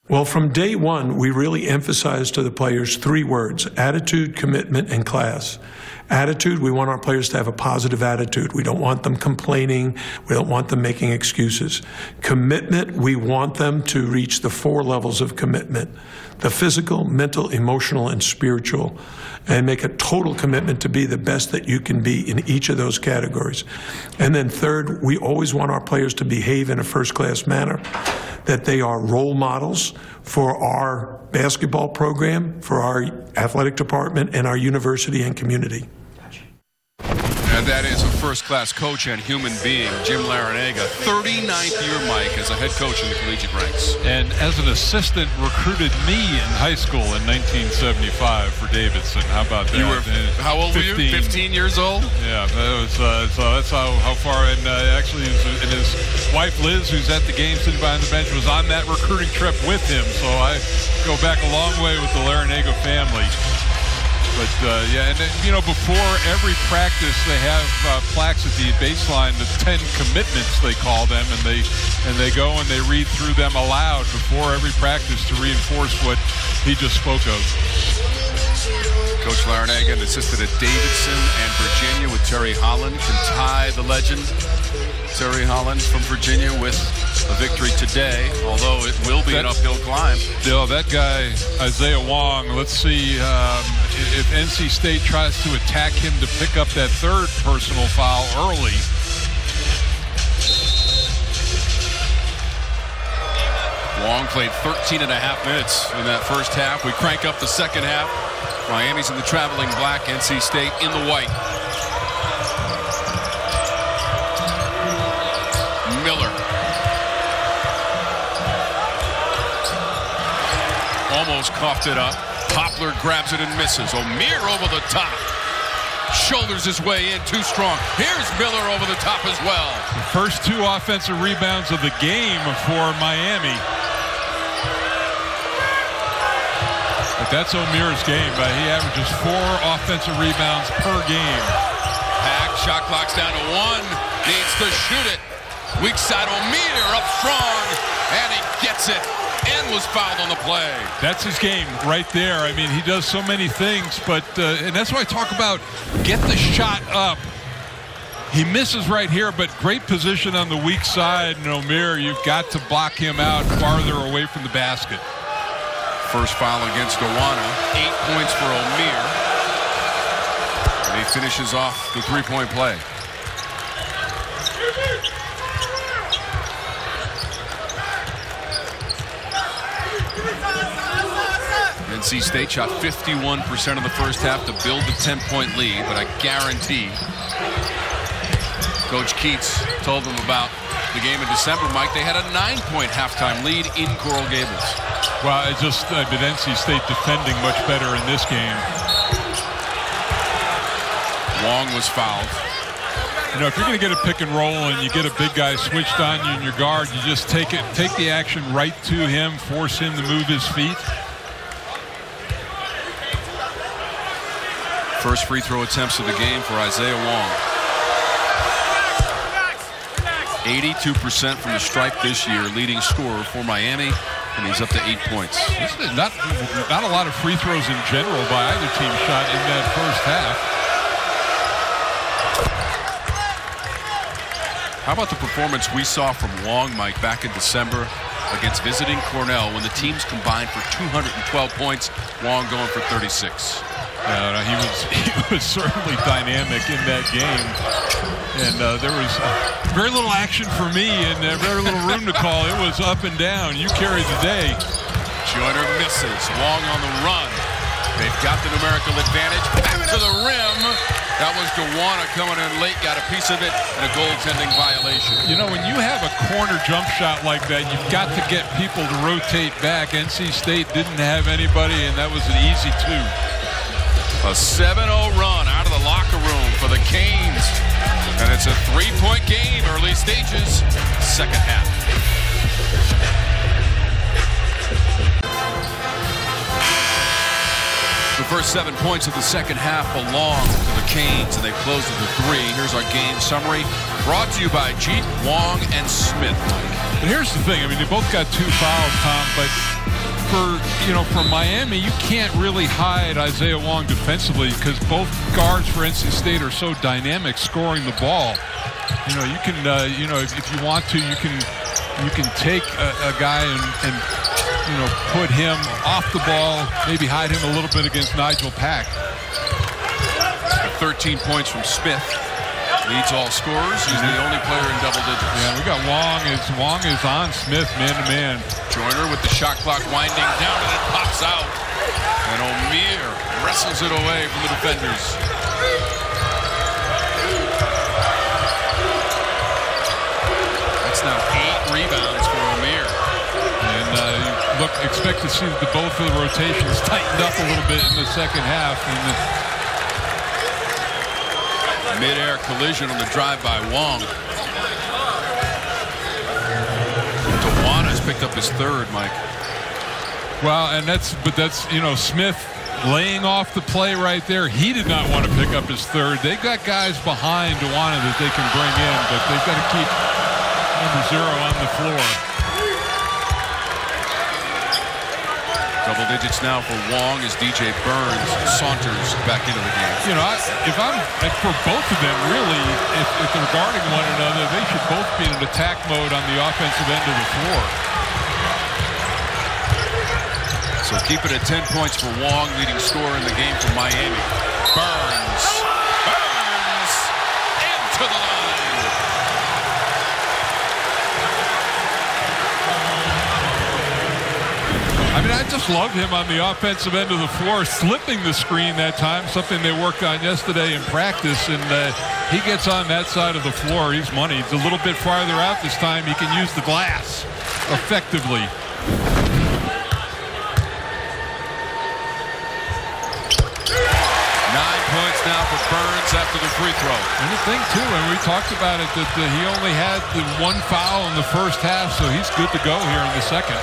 Well, from day one, we really emphasized to the players 3 words: attitude, commitment, and class. Attitude, we want our players to have a positive attitude. We don't want them complaining. We don't want them making excuses. Commitment, we want them to reach the 4 levels of commitment: the physical, mental, emotional, and spiritual, and make a total commitment to be the best that you can be in each of those categories. And then third, we always want our players to behave in a first-class manner, that they are role models for our basketball program, for our athletic department, and our university and community. And that is a first-class coach and human being, Jim Larinaga, 39th year, Mike, as a head coach in the collegiate ranks. And as an assistant, recruited me in high school in 1975 for Davidson. How about that? You were, how old 15. were you? 15 years old? Yeah, that was, so that's how far. And actually, and his wife, Liz, who's at the game sitting behind the bench, was on that recruiting trip with him. So I go back a long way with the Larinaga family. But, yeah, and then, you know, before every practice, they have plaques at the baseline, the 10 commitments, they call them, and they go and they read through them aloud before every practice to reinforce what he just spoke of. Coach Larinaga assisted at Davidson and Virginia with Terry Holland, can tie the legend Terry Holland from Virginia with a victory today, although it will be an uphill climb. Still, that guy, Isaiah Wong, let's see if NC State tries to attack him to pick up that 3rd personal foul early. Wong played 13 and a half minutes in that first half. We crank up the second half. Miami's in the traveling black, NC State in the white. Miller. Almost coughed it up. Poplar grabs it and misses. O'Meara over the top. Shoulders his way in, too strong. Here's Miller over the top as well. The first 2 offensive rebounds of the game for Miami. But that's Omir's game. He averages 4 offensive rebounds per game. Pack, shot clock's down to 1. Needs to shoot it. Weak side Omir up strong, and he gets it. And was fouled on the play. That's his game right there. I mean, he does so many things, but and that's why I talk about get the shot up. He misses right here, but great position on the weak side. And Omir, you've got to block him out farther away from the basket. First foul against Dawana. 8 points for Omir. And he finishes off the three-point play. NC State shot 51% of the first half to build the 10-point lead, but I guarantee Coach Keats told them about the game in December, Mike. They had a 9-point halftime lead in Coral Gables. Well, it's just but NC State defending much better in this game. Wong was fouled. You know, if you're going to get a pick and roll and you get a big guy switched on you in your guard, you just take the action right to him, force him to move his feet. First free throw attempts of the game for Isaiah Wong. 82% from the stripe this year, leading scorer for Miami, and he's up to 8 points. Not a lot of free throws in general by either team shot in that first half. How about the performance we saw from Wong, Mike, back in December against visiting Cornell when the teams combined for 212 points, Wong going for 36. He was certainly dynamic in that game, and there was very little action for me and very little room to call. It was up and down. You carried the day. Joyner misses. Wong on the run. They've got the numerical advantage. Back to the rim. That was Dawana coming in late, got a piece of it, and a goaltending violation. You know, when you have a corner jump shot like that, you've got to get people to rotate back. NC State didn't have anybody, and that was an easy 2. A 7-0 run out of the locker room for the Canes. And it's a 3-point game, early stages, second half. The first 7 points of the second half belong to the Canes, and they've closed it to 3. Here's our game summary, brought to you by Jeep, Wong, and Smith. And here's the thing. I mean, they both got 2 fouls, Tom, but for Miami, you can't really hide Isaiah Wong defensively because both guards for NC State are so dynamic scoring the ball. You know, you can, if you want to, you can take a guy and put him off the ball, maybe hide him a little bit against Nigel Pack. 13 points from Smith. Leads all scorers. He's the only player in double digits. Yeah, we got Wong is on Smith man-to-man. Joyner with the shot clock winding down, and it pops out. And Omir wrestles it away from the defenders. That's now 8 rebounds for Omir. And expect to see both of the rotations tightened up a little bit in the second half. Mid-air collision on the drive by Wong. Dawana's picked up his 3rd, Mike. Well, and that's Smith laying off the play right there. He did not want to pick up his 3rd. They got guys behind Dawana that they can bring in, but they've got to keep number 0 on the floor. Double digits now for Wong as DJ Burns saunters back into the game. You know, for both of them, really, if they're guarding one another, they should both be in an attack mode on the offensive end of the floor. So keep it at 10 points for Wong, leading scorer in the game for Miami. Burns into the line. I mean, I just loved him on the offensive end of the floor, slipping the screen that time, something they worked on yesterday in practice, and he gets on that side of the floor. He's money. He's a little bit farther out this time. He can use the glass effectively. 9 points now for Burns after the free throw. And the thing, too, and we talked about it, that he only had the 1 foul in the first half, so he's good to go here in the second.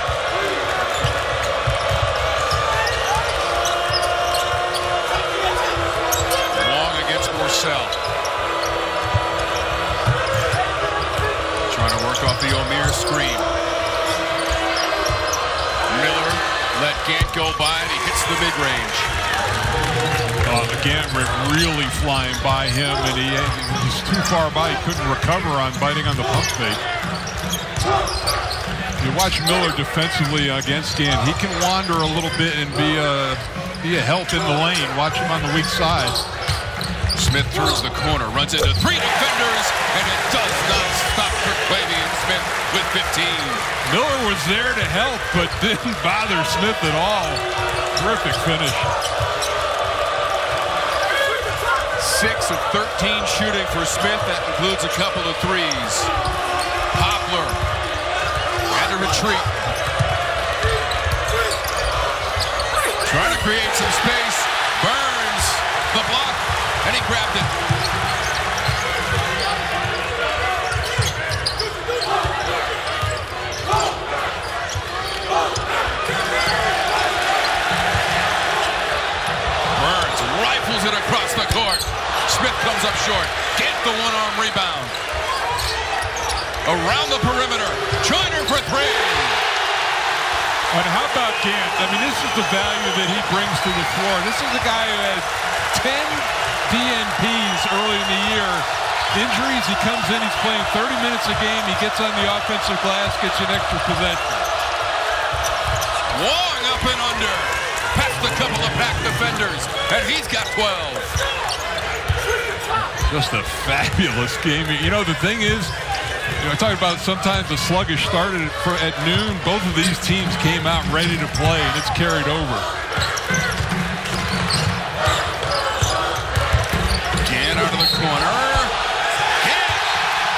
Gant go by, and he hits the mid-range. Gant really flying by him, and he's too far by. He couldn't recover on biting on the pump fake. You watch Miller defensively against Gant. He can wander a little bit and be a help in the lane. Watch him on the weak side. Smith turns the corner, runs into 3 defenders, and it does not stop Kirkwavian Smith with 15. Miller was there to help, but didn't bother Smith at all. Terrific finish. 6 of 13 shooting for Smith. That includes a couple of threes. Poplar and a retreat. Trying to create some space. Burns the block, and he grabbed it. Burns rifles it across the court. Smith comes up short. Gant the one-arm rebound. Around the perimeter. Joyner for 3. And how about Gant? I mean, this is the value that he brings to the floor. This is a guy who has 10 DNPs early in the year. Injuries, he comes in, he's playing 30 minutes a game. He gets on the offensive glass, gets you an extra possession. Wong up and under. Past a couple of pack defenders, and he's got 12. Just a fabulous game. You know, the thing is, I talked about sometimes the sluggish started at noon. Both of these teams came out ready to play, and it's carried over. Gant out of the corner. Gant!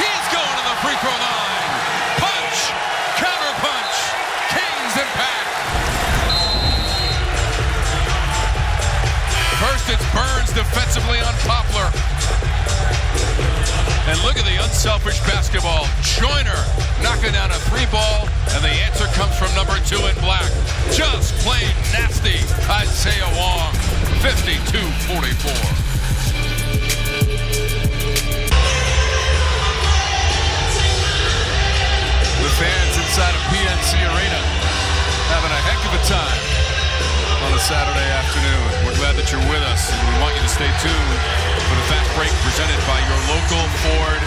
He's going to the free throw line. Punch! Counter punch! Kings and Pack. First it's Burns defensively on Poplar. And look at the unselfish basketball. Joyner knocking down a 3-ball, and the answer comes from number 2 in black. Just plain nasty. Isaiah Wong, 52-44. The fans inside of PNC Arena having a heck of a time on a Saturday afternoon. We're glad that you're with us, and we want you to stay tuned for the Fast Break presented by your local Ford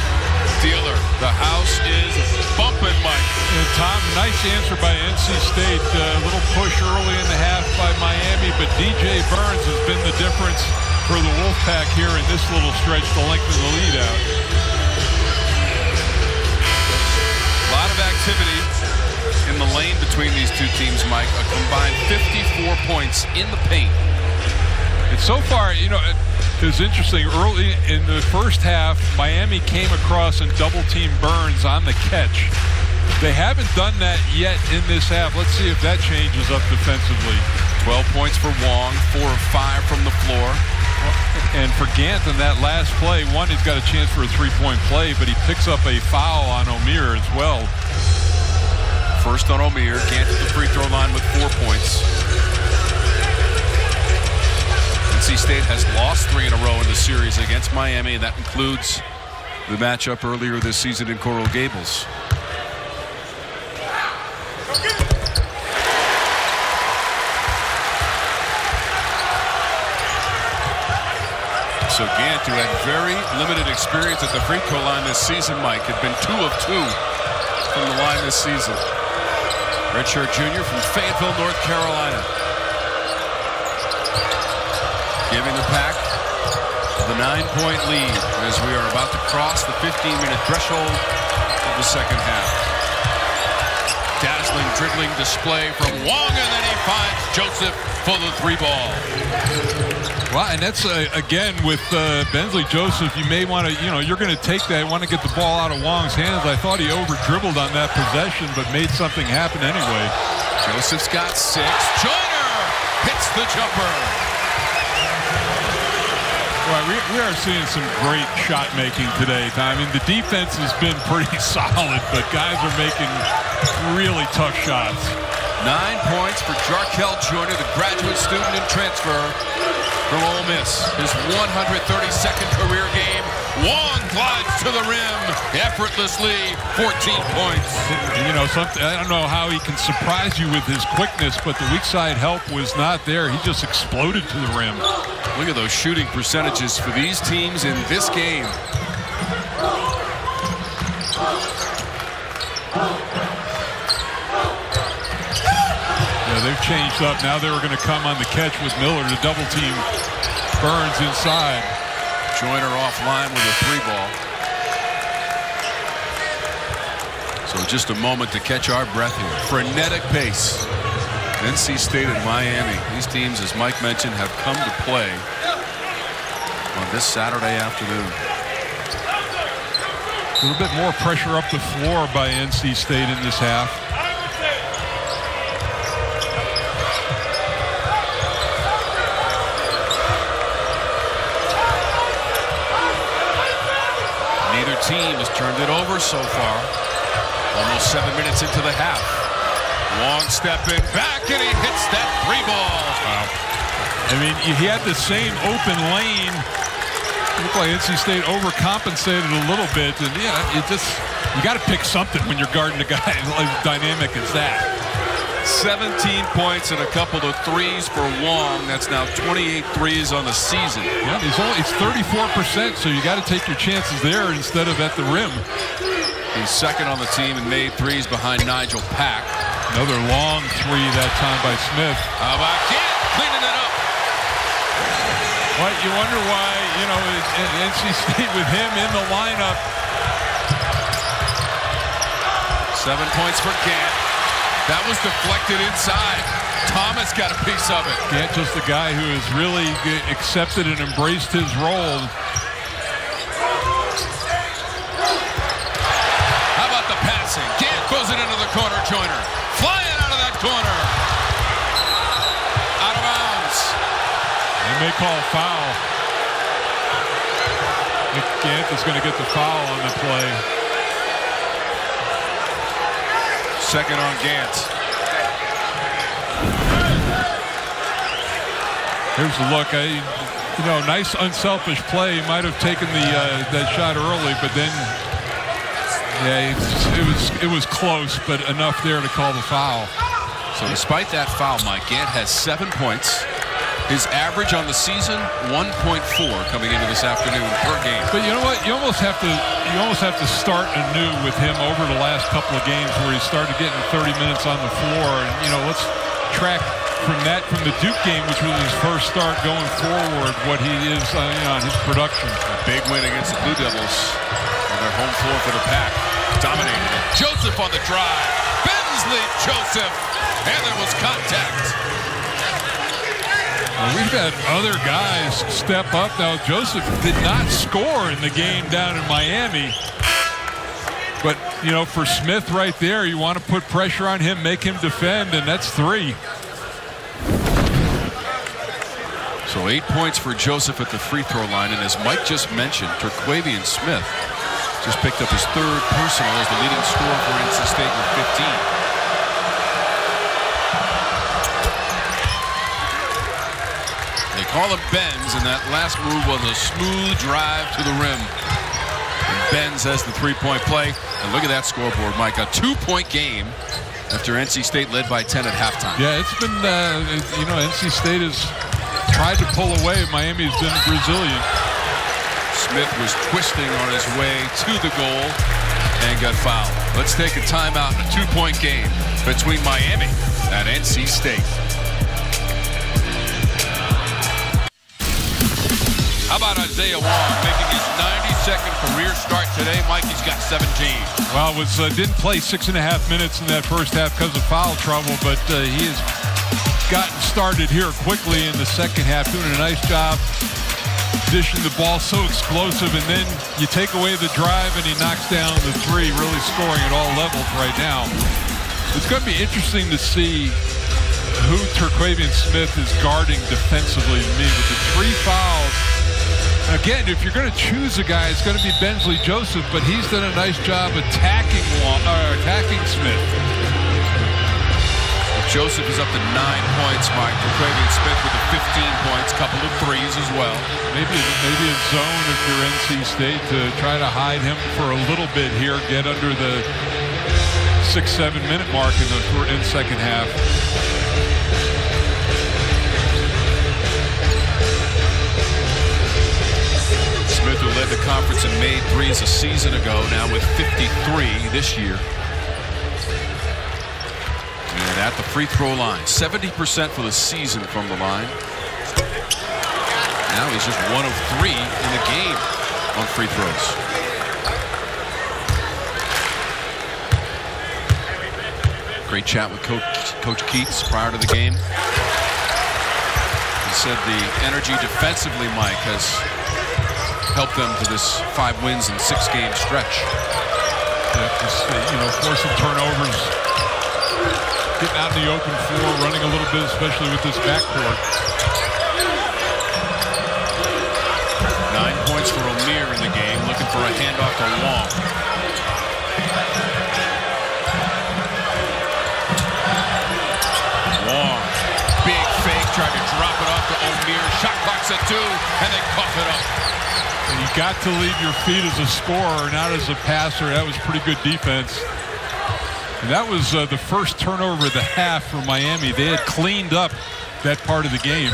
dealer. The house is bumping, Mike. And Tom, nice answer by NC State. A little push early in the half by Miami, but DJ Burns has been the difference for the Wolfpack here in this little stretch to lengthen the lead out. A lot of activity in the lane between these two teams, Mike. A combined 54 points in the paint. And so far, you know, it was interesting. Early in the first half, Miami came across and double-teamed Burns on the catch. They haven't done that yet in this half. Let's see if that changes up defensively. 12 points for Wong, 4 of 5 from the floor. And for Gant in that last play, one, he's got a chance for a three-point play, but he picks up a foul on O'Meara as well. First on O'Meara. Gant at the free throw line with 4 points. NC State has lost 3 in a row in the series against Miami, and that includes the matchup earlier this season in Coral Gables. So Gant, who had very limited experience at the free throw line this season, Mike, had been 2 of 2 from the line this season. Redshirt junior from Fayetteville, North Carolina. Giving the Pack the 9-point lead as we are about to cross the 15-minute threshold of the second half. Dazzling dribbling display from Wong, and then he finds Joseph for the 3-ball. Well, and that's, again, with Bensley Joseph, you may want to, you're going to take that, want to get the ball out of Wong's hands. I thought he over-dribbled on that possession, but made something happen anyway. Joseph's got 6. Joyner hits the jumper. Well, we are seeing some great shot making today, Tom. I mean, the defense has been pretty solid, but guys are making really tough shots. 9 points for Jarkel Joyner, the graduate student and transfer from Ole Miss. His 132nd career game. Wong glides to the rim effortlessly. 14 points. You know, I don't know how he can surprise you with his quickness, but the weak side help was not there. He just exploded to the rim. Look at those shooting percentages for these teams in this game. Yeah, they've changed up. Now they were going to come on the catch with Miller to double team Burns inside. Joyner offline with a 3-ball. So just a moment to catch our breath here. Frenetic pace. NC State and Miami. These teams, as Mike mentioned, have come to play on this Saturday afternoon. A little bit more pressure up the floor by NC State in this half. Neither team has turned it over so far. Almost 7 minutes into the half. Long stepping back, and he hits that 3-ball. Wow. I mean, he had the same open lane. It looked like NC State overcompensated a little bit, and yeah, you got to pick something when you're guarding a guy as dynamic as that. 17 points and a couple of threes for Wong. That's now 28 threes on the season. Yeah, it's 34%, so you got to take your chances there instead of at the rim. He's second on the team and made threes behind Nigel Pack. Another long three that time by Smith. How about Gant cleaning it up? Well, you wonder why, you know, NC State with him in the lineup. 7 points for Gant. That was deflected inside. Thomas got a piece of it. Gant, just a guy who has really accepted and embraced his role. How about the passing? Gant throws it into the corner. Joyner flying out of that corner. Out of bounds. They may call a foul. I think Gant is going to get the foul on the play. Second on Gant. Here's the look. You know, nice unselfish play. He might have taken that shot early, but then, yeah, it was close, but enough there to call the foul. So despite that foul, Mike, Gant has 7 points. His average on the season, 1.4 coming into this afternoon per game. But you know what? You almost have to start anew with him over the last couple of games where he started getting 30 minutes on the floor. And, you know, let's track from the Duke game, which was his first start going forward, what he is on his production. A big win against the Blue Devils on their home floor for the Pack. Dominated it. Joseph on the drive. Bensley Joseph. And there was contact. Well, we've had other guys step up. Now, Joseph did not score in the game down in Miami. But, you know, for Smith right there, you want to put pressure on him, make him defend, and that's 3. So 8 points for Joseph at the free throw line. And as Mike just mentioned, Terquavian Smith just picked up his 3rd personal as the leading scorer for NC State with 15. They call him Benz, and that last move was a smooth drive to the rim. And Benz has the 3-point play. And look at that scoreboard, Mike. A 2-point game after NC State led by 10 at halftime. Yeah, it's been, you know, NC State has tried to pull away. Miami has been resilient. Smith was twisting on his way to the goal and got fouled. Let's take a timeout in a 2-point game between Miami and NC State. How about Isaiah Wong making his 92nd career start today? Mike, he's got 17. Well, didn't play 6.5 minutes in that first half because of foul trouble, but he has gotten started here quickly in the second half, doing a nice job dishing the ball, so explosive, and then you take away the drive and he knocks down the 3, really scoring at all levels right now. It's going to be interesting to see who Terquavian Smith is guarding defensively to me with the 3 fouls. Again, if you're going to choose a guy, it's going to be Bensley Joseph, but he's done a nice job attacking Smith. Joseph is up to 9 points, Mike. Terquavian Smith with the 15 points. couple of threes as well. Maybe a zone if you're NC State to try to hide him for a little bit here, get under the 6-7 minute mark in second half. Smith, who led the conference and made threes a season ago, now with 53 this year. And at the free throw line, 70% for the season from the line. Now he's just 1 of 3 in the game on free throws. Great chat with Coach Keats prior to the game. He said the energy defensively, Mike, has helped them to this 5 wins and 6 game stretch. Yeah, just, forcing turnovers, getting out in the open floor, running a little bit, especially with this backcourt. 9 points for O'Meara in the game, looking for a handoff to Wong. Wong, big fake, tried to drop it off to O'Meara. Shot clock's at 2, and they cough it up. And you got to leave your feet as a scorer, not as a passer. That was pretty good defense. And that was the first turnover of the half for Miami. They had cleaned up that part of the game.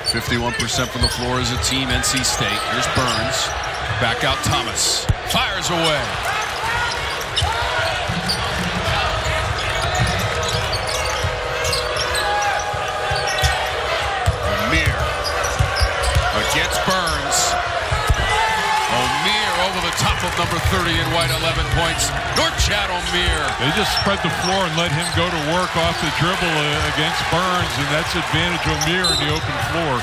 51% from the floor as a team, NC State. Here's Burns. Back out Thomas. Fires away. O'Meara against Burns. O'Meara over the top of number 30 in white, 11 points. Norchad O'Meara. They just spread the floor and let him go to work off the dribble against Burns, and that's advantage O'Meara in the open floor.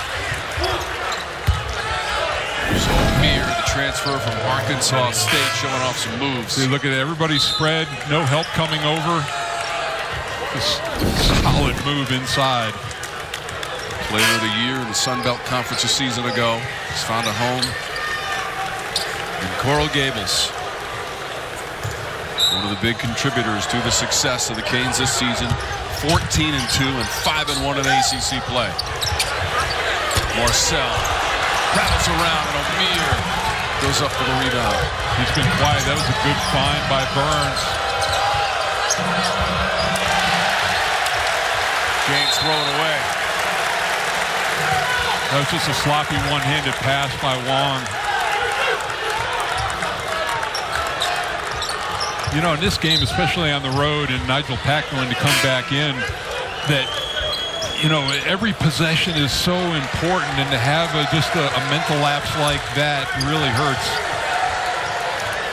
So O'Meara, the transfer from Arkansas State, showing off some moves. See, look at it. Everybody spread, no help coming over. Just solid move inside. Player of the year in the Sun Belt Conference a season ago. He's found a home in Coral Gables. One of the big contributors to the success of the Canes this season. 14-2 and 5-1 in ACC play. Marcel rattles around, and O'Meara goes up for the rebound. He's been quiet. That was a good find by Burns. James throwing away. That was just a sloppy one-handed pass by Wong. You know, in this game, especially on the road, and Nigel Pack going to come back in, that, you know, every possession is so important, and to have just a mental lapse like that really hurts.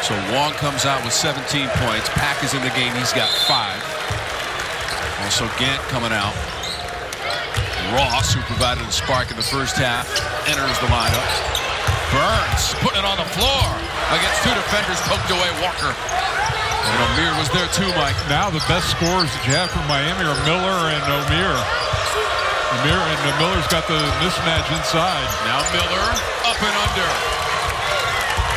So Wong comes out with 17 points. Pack is in the game. He's got 5. Also Gant coming out. Ross, who provided a spark in the first half, enters the lineup. Burns putting it on the floor against 2 defenders, poked away Walker. And O'Meara was there too, Mike. Now the best scorers that you have from Miami are Miller and O'Meara. Miller's got the mismatch inside. Now Miller up and under.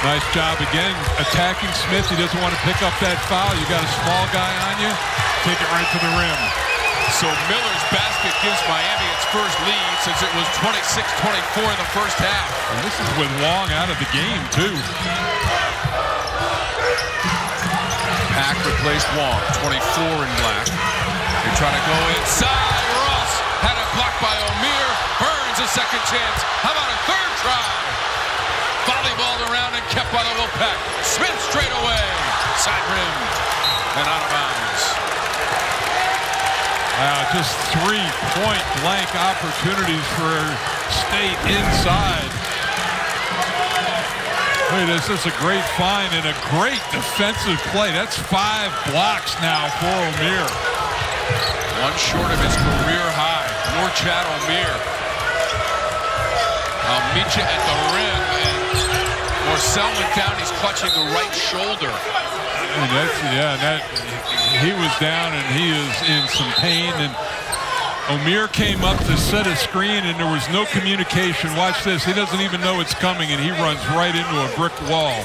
Nice job again attacking Smith. He doesn't want to pick up that foul. You got a small guy on you, take it right to the rim. So Miller's basket gives Miami its first lead since it was 26-24 in the first half. And this is with Wong out of the game too. Pack replaced Wong, 24 in black. They try to go inside. Ross had it blocked by O'Meara. Burns a second chance. How about a third try? Volleyballed around and kept by the Wolfpack. Smith straight away. Side rim and out of bounds. Just 3 point-blank opportunities for State inside. Wait, this is a great find and a great defensive play. That's 5 blocks now for O'Meara. One short of his career high. Norchad O'Meara. I'll meet you at the rim. And Marcel went down. He's clutching the right shoulder. And he was down and he is in some pain. And O'Meara came up to set a screen and there was no communication. Watch this. He doesn't even know it's coming and he runs right into a brick wall.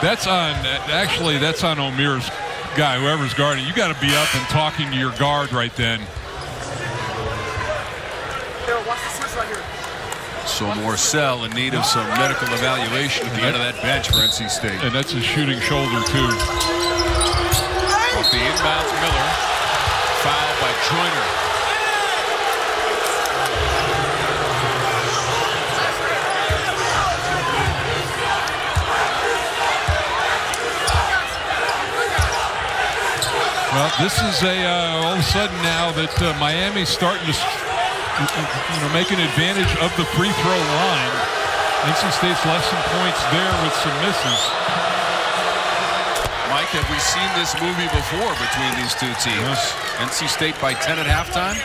That's on O'Meara's guy, whoever's guarding, you got to be up and talking to your guard right then. So Morcell in need of some medical evaluation at the end of that bench for NC State. And that's his shooting shoulder, too. Off the inbounds, Miller. Fouled by Joyner. Well, this is all of a sudden now that Miami's starting to make an advantage of the free throw line. NC State's left some points there with some misses. Mike, have we seen this movie before between these two teams? Yeah. NC State by 10 at halftime?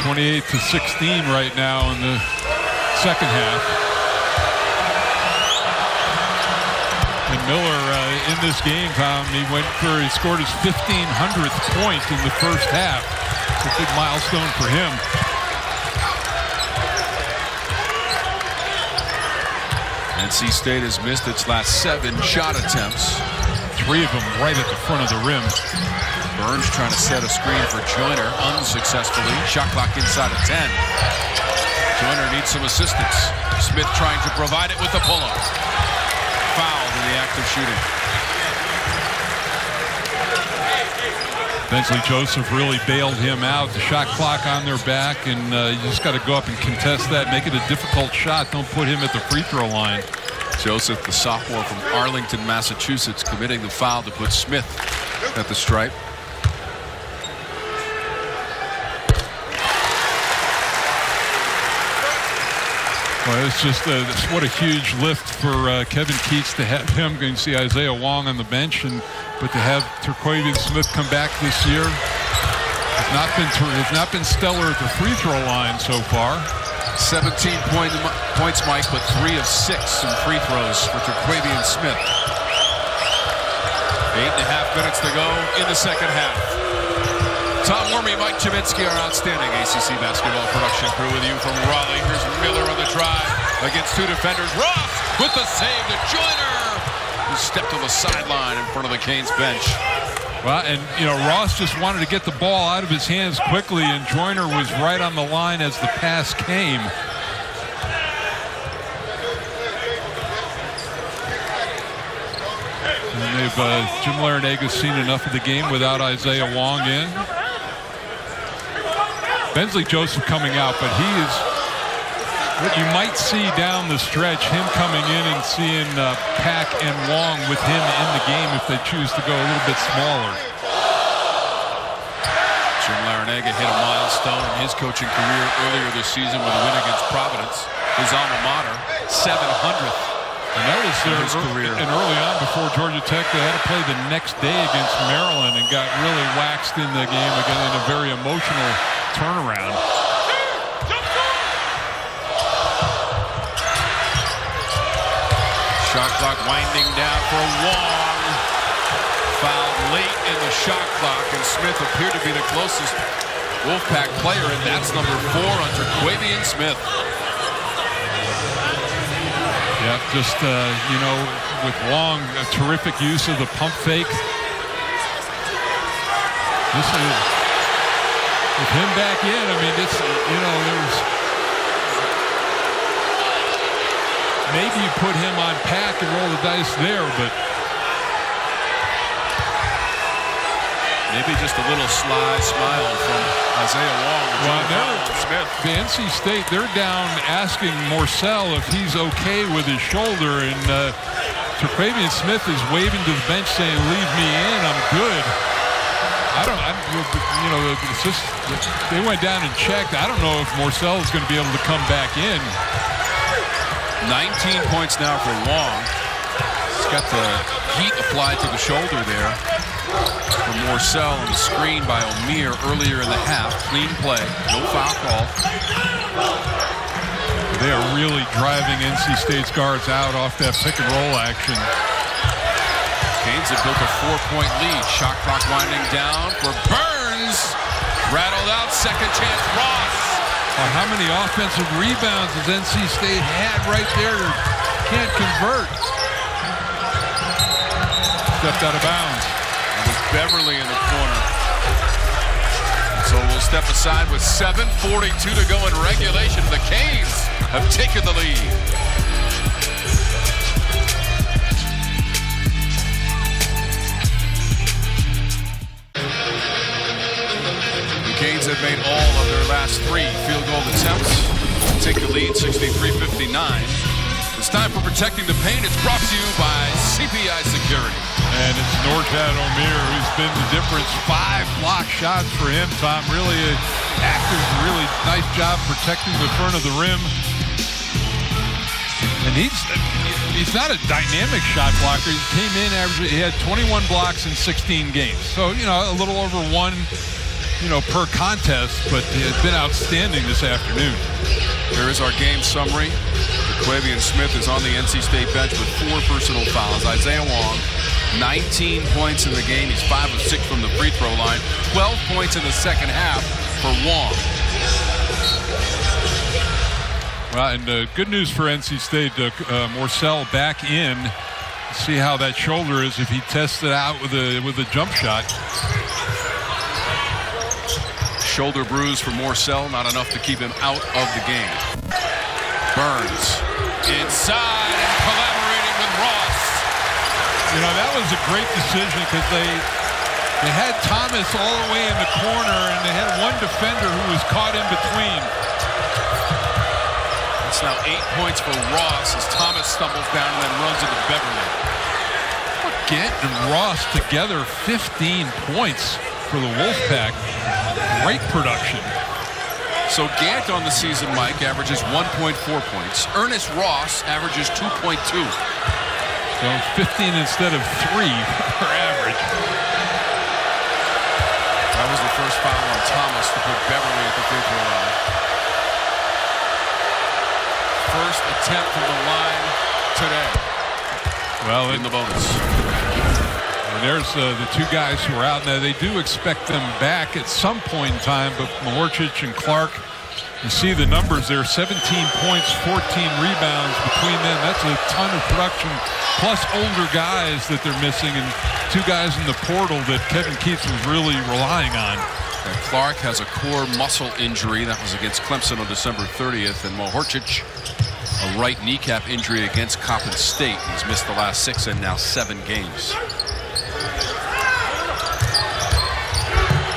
28-16 right now in the second half. And Miller in this game, Tom, he scored his 1,500th point in the first half. It's a big milestone for him. NC State has missed its last 7 shot attempts. 3 of them right at the front of the rim. Burns trying to set a screen for Joyner unsuccessfully. Shot clock inside of 10. Joyner needs some assistance. Smith trying to provide it with the pull-up. Fouled in the act of shooting. Bensley Joseph really bailed him out. The shot clock on their back, and you just got to go up and contest that. Make it a difficult shot. Don't put him at the free throw line. Joseph, the sophomore from Arlington, Massachusetts, committing the foul to put Smith at the stripe. Well, it's just what a huge lift for Kevin Keats to have him. Going to see Isaiah Wong on the bench, but to have Terquavian Smith come back this year has not been stellar at the free throw line so far. 17 points, Mike, but 3 of 6 in free throws for Terquavian Smith. 8.5 minutes to go in the second half. Tom Wormy, Mike Cheminsky, our outstanding ACC basketball production crew with you from Raleigh. Here's Miller on the drive against 2 defenders. Ross with the save to Joyner, who stepped on the sideline in front of the Canes bench. Well, and, Ross just wanted to get the ball out of his hands quickly, and Joyner was right on the line as the pass came. And Jim Larenega's seen enough of the game without Isaiah Wong in. Bensley Joseph coming out, but he is what you might see down the stretch, him coming in and seeing Pack and Wong with him in the game if they choose to go a little bit smaller. Jim Larenega hit a milestone in his coaching career earlier this season with a win against Providence, his alma mater, 700th. And that was his career. And early on, before Georgia Tech, they had to play the next day against Maryland and got really waxed in the game again in a very emotional turnaround. Shot clock winding down for Wong. Fouled late in the shot clock, and Smith appeared to be the closest Wolfpack player, and that's number 4 on Terquavian Smith. Yeah, just, with Wong, a terrific use of the pump fake. This is, with him back in, I mean, it's, there's, maybe you put him on Pack and roll the dice there, but maybe just a little sly smile from Isaiah Wong. Well, the NC State, they're down asking Morcell if he's okay with his shoulder, and Terquavian Smith is waving to the bench saying, "Leave me in, I'm good." They went down and checked. I don't know if Morcell is going to be able to come back in. 19 points now for Wong. He's got the heat applied to the shoulder there. From Morcell on the screen by O'Meara earlier in the half. Clean play, no foul call. They are really driving NC State's guards out off that pick and roll action. Canes have built a 4-point lead. Shot clock winding down for Burns. Rattled out, second chance, Ross. Well, how many offensive rebounds has NC State had right there? Can't convert. Stepped out of bounds. Beverly in the corner. So we'll step aside with 7:42 to go in regulation. The Canes have taken the lead. The Canes have made all of their last 3 field goal attempts. Take the lead 63-59. It's time for Protecting the Paint. It's brought to you by CPI Security. And it's Norchad Omier who's been the difference. 5 block shots for him, Tom. Really active, really nice job protecting the front of the rim. And he's not a dynamic shot blocker. He came in, he had 21 blocks in 16 games. So, you know, a little over 1, you know, per contest, but it's been outstanding this afternoon. Here is our game summary. Quavian Smith is on the NC State bench with 4 personal fouls. Isaiah Wong, 19 points in the game. He's 5 of 6 from the free throw line. 12 points in the second half for Wong. Well, and good news for NC State. Morcell back in. See how that shoulder is if he tests it out with a jump shot. Shoulder bruise for Morcell, not enough to keep him out of the game. Burns inside and collaborating with Ross. You know, that was a great decision because they had Thomas all the way in the corner and they had one defender who was caught in between. It's now 8 points for Ross as Thomas stumbles down and then runs into Beverly. Gant and Ross together, 15 points for the Wolfpack. Great production. So Gant on the season, Mike, averages 1.4 points. Ernest Ross averages 2.2. So 15 instead of 3 per average. That was the first foul on Thomas to put Beverly at the free throw line. First attempt from the line today. Well, in the bonus. There's the 2 guys who are out there. They do expect them back at some point in time, but Mahorchich and Clark, you see the numbers there, 17 points, 14 rebounds between them. That's a ton of production, plus older guys that they're missing, and 2 guys in the portal that Kevin Keats was really relying on. And Clark has a core muscle injury. That was against Clemson on December 30th, and Mahorchich, a right kneecap injury against Coppin State. He's missed the last 6 and now 7 games.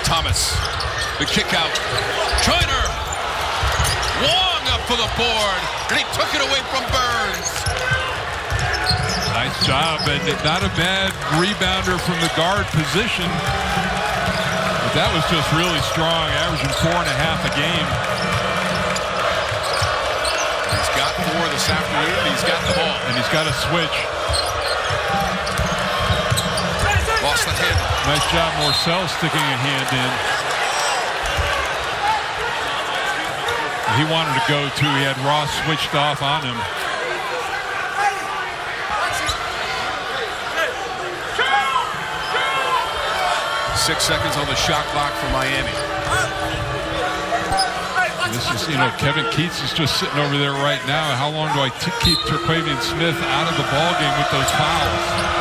Thomas, the kick out. Joyner, Wong up for the board, and he took it away from Burns. Nice job, and not a bad rebounder from the guard position. But that was just really strong, averaging 4.5 a game. He's got 4 this afternoon, he's got the ball. And he's got a switch. Lost the handle. Nice job, Morcell sticking a hand in. He wanted to go too. He had Ross switched off on him. Six seconds on the shot clock for Miami. This is, you know, Kevin Keats is just sitting over there right now. How long do I keep Terquavian Smith out of the ballgame with those fouls?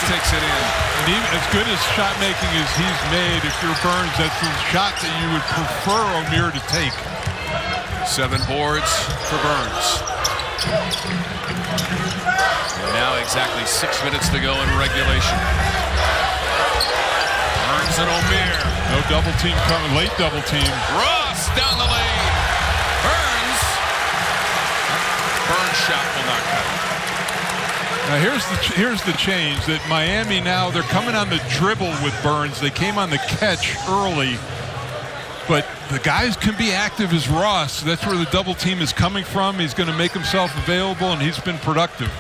Takes it in. And even as good as shot making as he's made, if you're Burns, that's the shot that you would prefer Omier to take. 7 boards for Burns. And now exactly 6 minutes to go in regulation. Burns and Omier. No double team coming, late double team. Ross down the lane. Burns shot will not cut it. Now here's the change that Miami now, they're coming on the dribble with Burns. They came on the catch early, but the guys can be active as Ross. That's where the double team is coming from. He's going to make himself available, and he's been productive.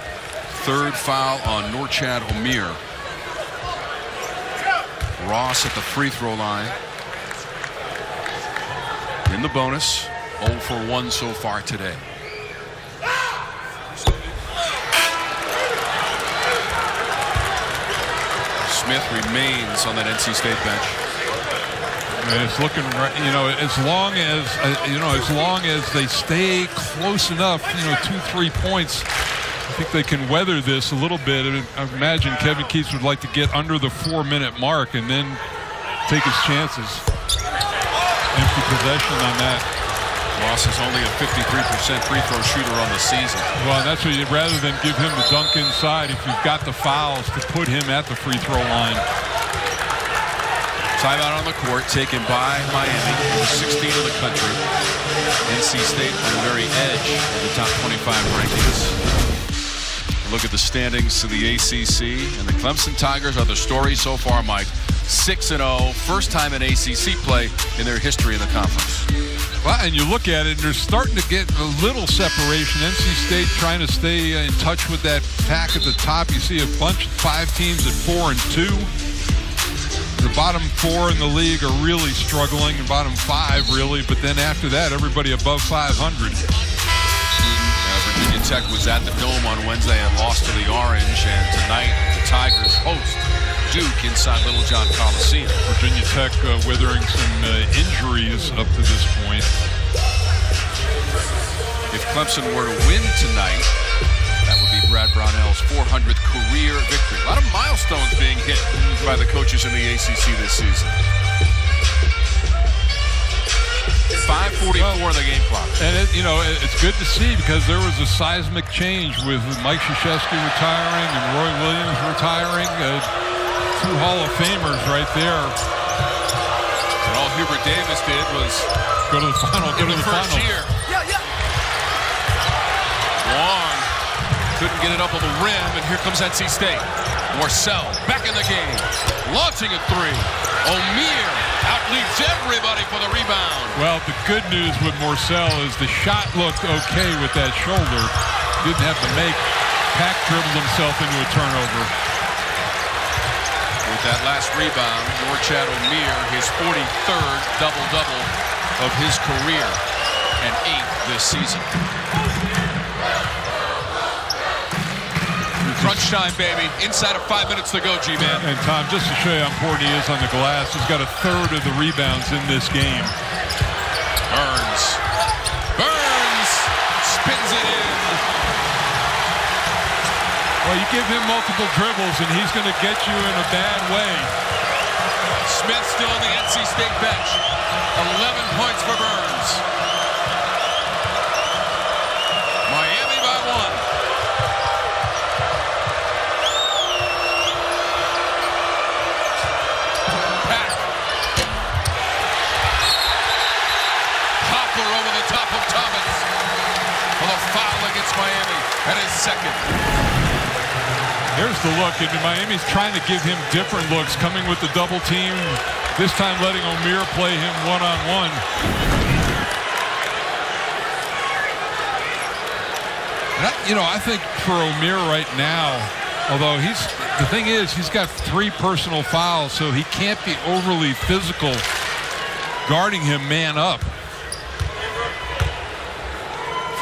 3rd foul on Norchad Omier. Ross at the free throw line. In the bonus, 0 for 1 so far today. Smith remains on that NC State bench. And it's looking, you know, as long as they stay close enough, you know, 2-3 points, I think they can weather this a little bit. I imagine Kevin Keats would like to get under the 4-minute mark and then take his chances. Empty possession on that. Ross is only a 53% free throw shooter on the season. Well, that's what rather than give him the dunk inside, if you've got the fouls, to put him at the free throw line. Timeout on the court taken by Miami, number 16 of the country. NC State on the very edge of the top 25 rankings. Look at the standings to the ACC, and the Clemson Tigers are the story so far, Mike. 6-0, first time in ACC play in their history in the conference. Well, and you look at it, and they're starting to get a little separation. NC State trying to stay in touch with that pack at the top. You see a bunch of 5 teams at 4-2. The bottom 4 in the league are really struggling, and bottom 5 really, but then after that, everybody above 500. Virginia Tech was at the Dome on Wednesday and lost to the Orange, and tonight the Tigers host Duke inside Little John Coliseum. Virginia Tech withering some injuries up to this point. If Clemson were to win tonight, that would be Brad Brownell's 400th career victory. A lot of milestones being hit by the coaches in the ACC this season. 5:44 in the game clock. And you know, it's good to see, because there was a seismic change with Mike Krzyzewski retiring and Roy Williams retiring. 2 Hall of Famers right there. And all Hubert Davis did was go to the final. Go to the first final. Year. Long couldn't get it up on the rim, and here comes NC State. Morcell back in the game, launching a 3. O'Meara outleaps everybody for the rebound. Well, the good news with Morcell is the shot looked okay with that shoulder. Didn't have to make. Pack dribbled himself into a turnover. With that last rebound, Norchad O'Meara, his 43rd double-double of his career, and 8th this season. Crunch time, baby. Inside of 5 minutes to go, G-Man. And Tom, just to show you how important he is on the glass, he's got a 1/3 of the rebounds in this game. Burns spins it in. Well, you give him multiple dribbles, and he's going to get you in a bad way. Smith still on the NC State bench. 11 points for Burns. Miami by 1. Pack. Hopper over the top of Thomas for the foul against Miami. That is second. Here's the look, and Miami's trying to give him different looks, coming with the double team, this time letting O'Meara play him one-on-one. I think for O'Meara right now, although the thing is, he's got 3 personal fouls, so he can't be overly physical guarding him man up.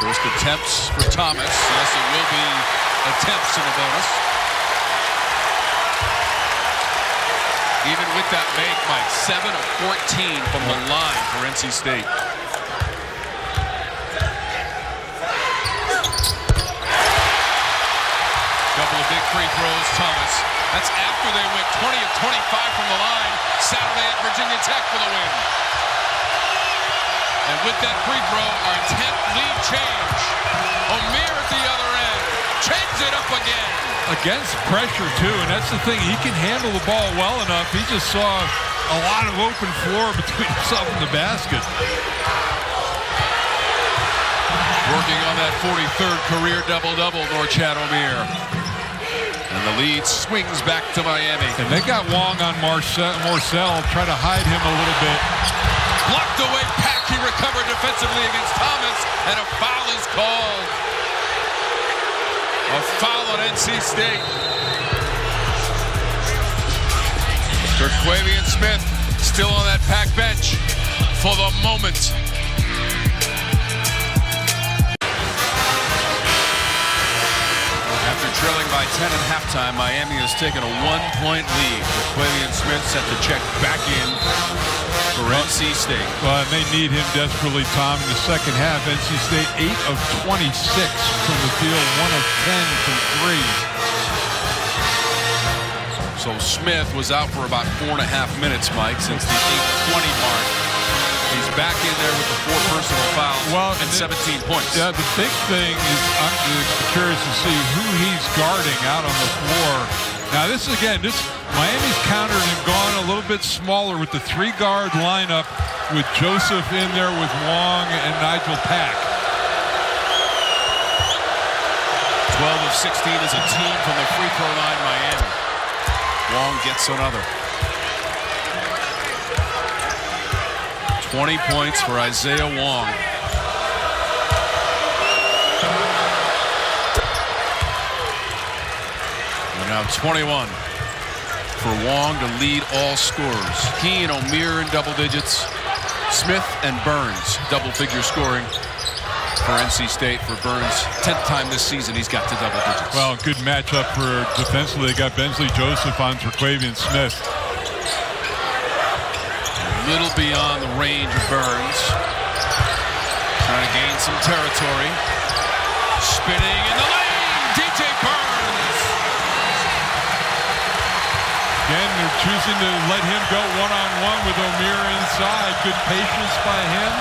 First attempts for Thomas. Yes, it will be attempts in the bonus. Even with that make, Mike, 7 of 14 from the line for NC State. Couple of big free throws, Thomas. That's after they went 20 of 25 from the line Saturday at Virginia Tech for the win. And with that free throw, our 10th lead change. O'Meara at the other end. Changes it up again. Against pressure, too, and that's the thing. He can handle the ball well enough. He just saw a lot of open floor between himself and the basket. Working on that 43rd career double-double, Norchad O'Meara. And the lead swings back to Miami. And they got Wong on Morcell, try to hide him a little bit. Blocked away, Pack. He recovered defensively against Thomas, and a foul is called. A foul on NC State. Terquavian Smith still on that Pack bench for the moment. After trailing by by 10 at halftime. Miami has taken a 1-point lead. Quavian Smith set the check back in for NC State. Well, and they need him desperately, Tom, in the second half. NC State 8 of 26 from the field, 1 of 10 from 3. So Smith was out for about 4.5 minutes, Mike, since the 8:20 mark. He's back in there with the 4 personal fouls and 17 points. Yeah, the big thing is I'm curious to see who he's guarding out on the floor. Now, this Miami's countered and gone a little bit smaller with the 3-guard lineup with Joseph in there with Wong and Nigel Pack. 12 of 16 as a team from the free throw line, Miami. Wong gets another. 20 points for Isaiah Wong. And now 21 for Wong to lead all scorers. He and O'Meara in double digits. Smith and Burns double-figure scoring for NC State. For Burns, 10th time this season he's got to double digits. Well, good matchup for defensively. They got Bensley Joseph on for Quavian Smith. A little beyond the range of Burns. Trying to gain some territory. Spinning in the lane, DJ Burns. Again, they're choosing to let him go one-on-one with O'Meara inside. Good patience by him.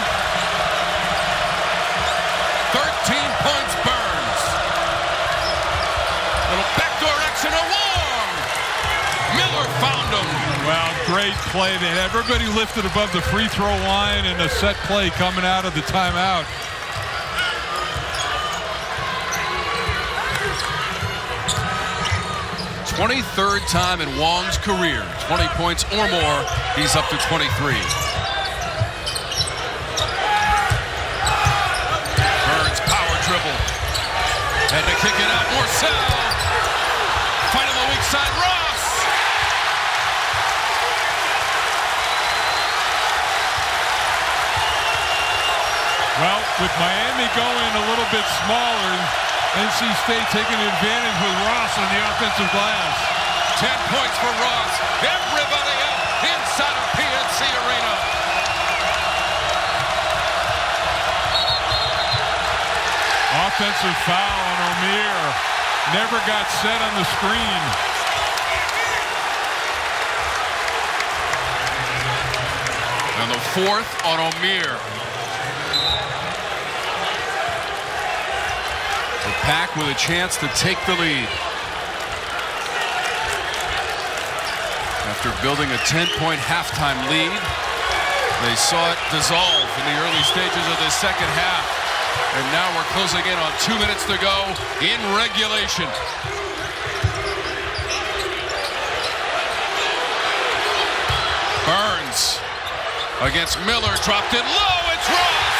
13 points, Burns. Little backdoor action to Wong. Miller found him. Well, great play. They had everybody lifted above the free throw line and a set play coming out of the timeout. _23rd time in Wong's career. 20 points or more. He's up to 23. Burns power dribble. Had to kick it out. Morcell. Fight on the weak side. Ross. Well, with Miami going a little bit smaller, NC State taking advantage with Ross on the offensive glass. 10 points for Ross. Everybody up inside of PNC Arena. Offensive foul on O'Meara. Never got set on the screen. And the 4th on O'Meara. The Pack with a chance to take the lead. After building a 10-point halftime lead, they saw it dissolve in the early stages of the second half. And now we're closing in on 2 minutes to go in regulation. Burns against Miller, dropped it low. It's Ross.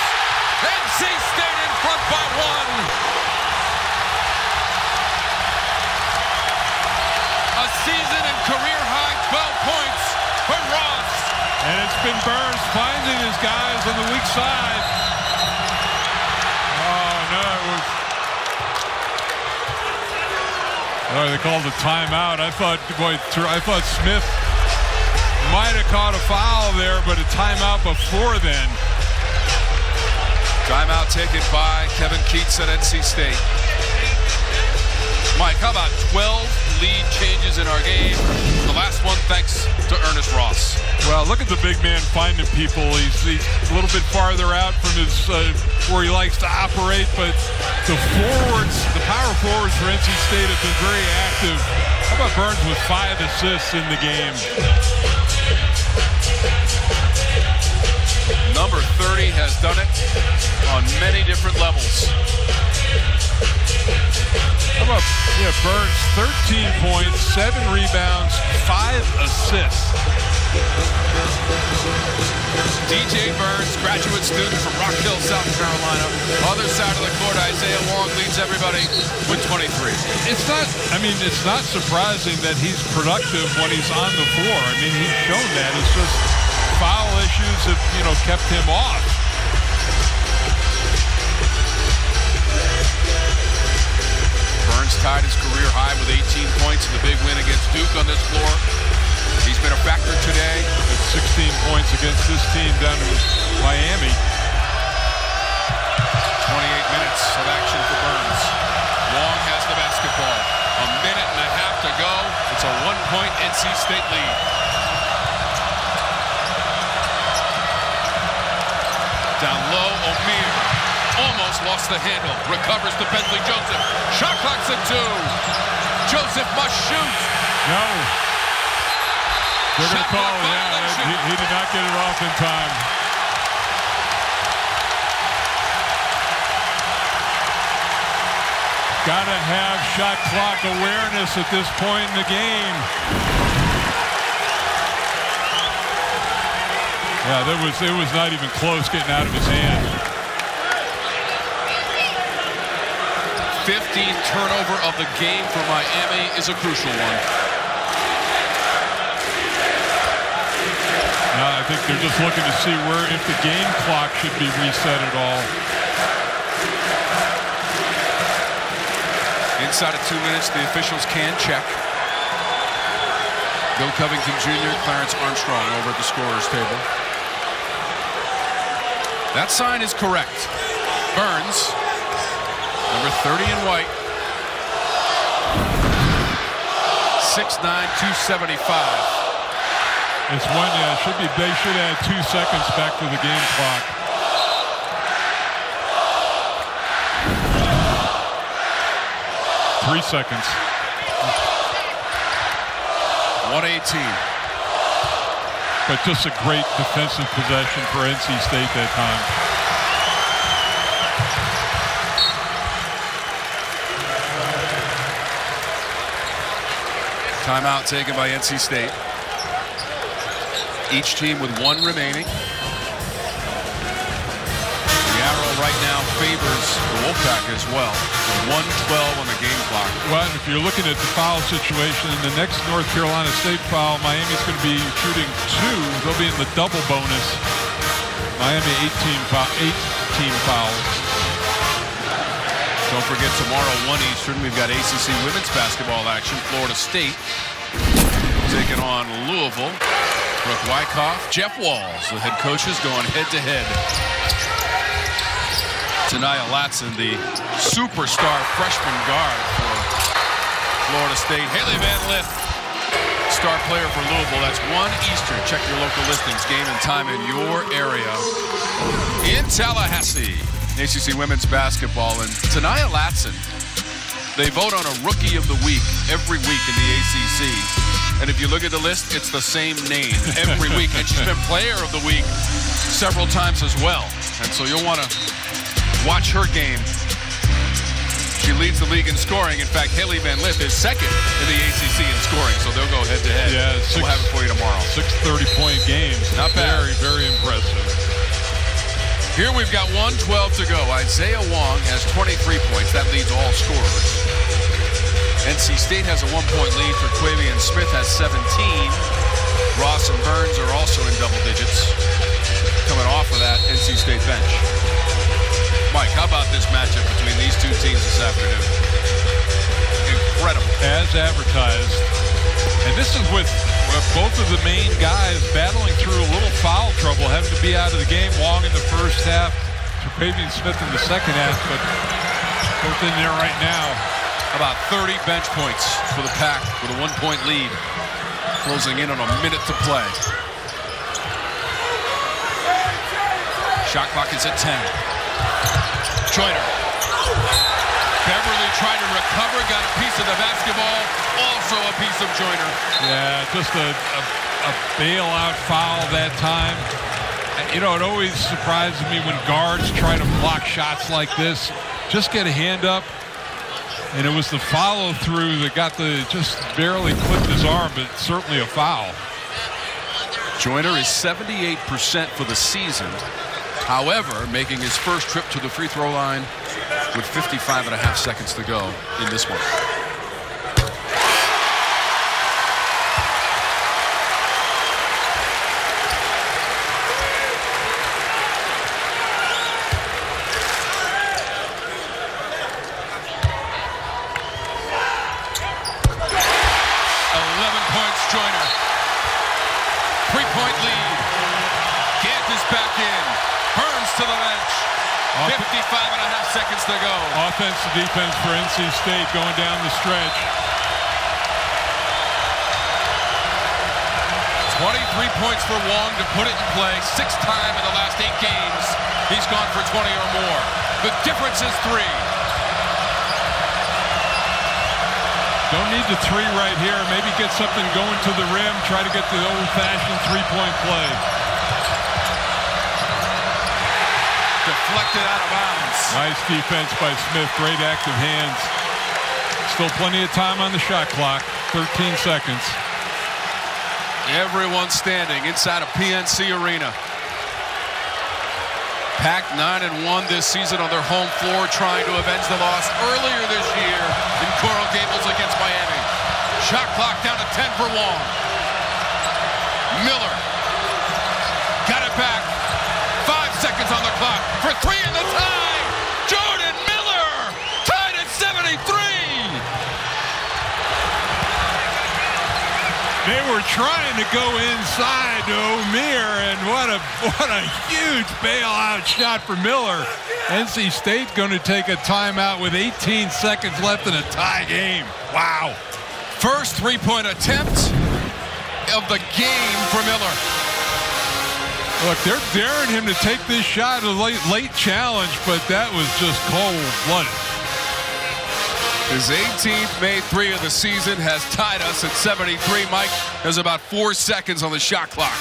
NC State in front by 1. A season and career-high 12 points for Ross. And it's been Burns finding his guys on the weak side. Oh, no, it was... Oh, they called a timeout. I thought Smith might have caught a foul there, but a timeout before then. Timeout taken by Kevin Keats at NC State. Mike, how about 12 lead changes in our game? The last one thanks to Ernest Ross. Well, look at the big man finding people. He's a little bit farther out from his where he likes to operate, but the power forwards for NC State have been very active. How about Burns with 5 assists in the game? Number 30 has done it on many different levels. How about Burns, 13 points, 7 rebounds, 5 assists. DJ Burns, graduate student from Rock Hill, South Carolina. Other side of the court, Isaiah Wong leads everybody with 23. It's not surprising that he's productive when he's on the floor. I mean, he's shown that. It's just foul issues have, kept him off. Burns tied his career high with 18 points in the big win against Duke on this floor. He's been a factor today. With 16 points against this team down in Miami. 28 minutes of action for Burns. Wong has the basketball. A minute and a half to go. It's a 1-point NC State lead. Down low, O'Meara almost lost the handle. Recovers to Bentley Joseph. Shot clock's at 2. Joseph must shoot. No. They're going to call it. Yeah, he did not get it off in time. Got to have shot clock awareness at this point in the game. Yeah, it was not even close getting out of his hand. 15th turnover of the game for Miami is a crucial one. I think they're just looking to see if the game clock should be reset at all. Inside of 2 minutes, the officials can check. Bill Covington Jr., Clarence Armstrong over at the scorer's table. That sign is correct. Burns, number 30 in white. 6'9", 275. It's one, they should add 2 seconds back to the game clock. Three seconds. 118. But just a great defensive possession for NC State that time. Timeout taken by NC State. Each team with 1 remaining. The arrow right now favors the Wolfpack as well. 1:12 on the game clock. Well, if you're looking at the foul situation, in the next North Carolina State foul, Miami's going to be shooting 2. They'll be in the double bonus. Miami 18 fouls. Don't forget tomorrow 1 Eastern, we've got ACC women's basketball action. Florida State taking on Louisville. Brooke Wyckoff, Jeff Walls, the head coaches going head-to-head. Tanaya Latson, the superstar freshman guard for Florida State. Haley Van Lith, star player for Louisville. That's 1 Eastern. Check your local listings. Game and time in your area. In Tallahassee, ACC women's basketball. And Tanaya Latson, they vote on a Rookie of the Week every week in the ACC. And if you look at the list, it's the same name every week. And she's been Player of the Week several times as well. And so you'll want to watch her game. She leads the league in scoring. In fact, Haley Van Lith is second in the ACC in scoring. So they'll go head-to-head. Yeah, we'll have it for you tomorrow. 6 30-point games. Not bad. Very, very impressive. Here we've got 1:12 to go. Isaiah Wong has 23 points. That leads all scorers. NC State has a 1-point lead for Quavian Smith has 17. Ross and Burns are also in double digits. Coming off of that NC State bench. Mike, how about this matchup between these two teams this afternoon? Incredible. As advertised. And this is with both of the main guys battling through a little foul trouble, having to be out of the game. Wong in the first half, Quavian Smith in the second half, but both in there right now. About 30 bench points for the Pack with a 1-point lead. Closing in on a minute to play. Shot clock is at 10. Joyner. Beverly tried to recover, got a piece of the basketball. Also a piece of Joyner. Yeah, just a bailout foul that time. You know, it always surprises me when guards try to block shots like this. Just get a hand up. And it was the follow-through that just barely clipped his arm, but certainly a foul. Joyner is 78% for the season. However, making his first trip to the free throw line with 55.5 seconds to go in this one. seconds to go. Offense to defense for NC State going down the stretch. 23 points for Wong to put it in play. 6th time in the last 8 games. He's gone for 20 or more. The difference is 3. Don't need the 3 right here. Maybe get something going to the rim. Try to get the old-fashioned 3-point play. Deflected out of bounds. Nice defense by Smith. Great active hands. Still plenty of time on the shot clock. 13 seconds. Everyone standing inside of PNC Arena. Packed 9-1 this season on their home floor, trying to avenge the loss earlier this year in Coral Gables against Miami. Shot clock down to 10 for Wong. Miller got it back. 5 seconds on the clock for 3 in the tie. Jordan Miller tied at 73. They were trying to go inside to O'Meara, and what a huge bailout shot for Miller. NC State's going to take a timeout with 18 seconds left in a tie game. Wow. First 3-point attempt of the game for Miller. Look, they're daring him to take this shot, a late challenge, but that was just cold-blooded. His 18th made 3 of the season has tied us at 73. Mike, there's about 4 seconds on the shot clock.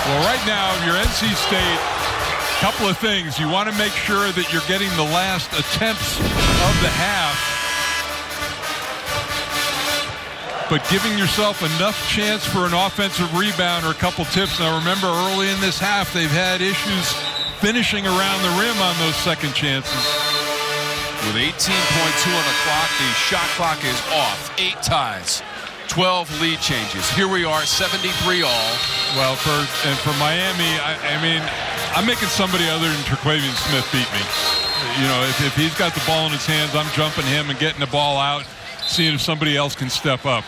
Well, right now, if you're NC State, a couple of things. You want to make sure that you're getting the last attempts of the half, but giving yourself enough chance for an offensive rebound or a couple tips. Now, remember, early in this half, they've had issues finishing around the rim on those second chances. With 18.2 on the clock, the shot clock is off. 8 ties, 12 lead changes. Here we are, 73 all. Well, for Miami, I mean, I'm making somebody other than Terquavian Smith beat me. You know, if he's got the ball in his hands, I'm jumping him and getting the ball out, seeing if somebody else can step up.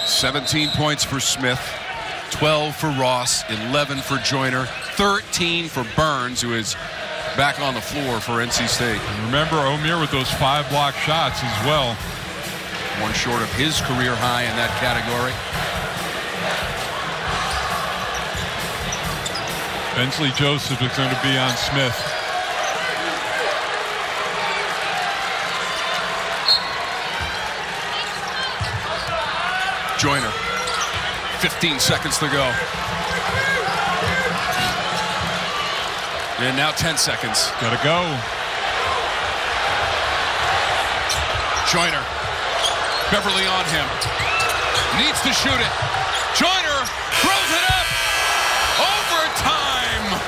17 points for Smith, 12 for Ross, 11 for Joyner, 13 for Burns, who is back on the floor for NC State. And remember O'Meara with those 5 block shots as well. One short of his career high in that category. Bensley Joseph is going to be on Smith. Joyner, 15 seconds to go. And now 10 seconds. Gotta go. Joyner. Beverly on him. Needs to shoot it. Joyner throws it up. Overtime.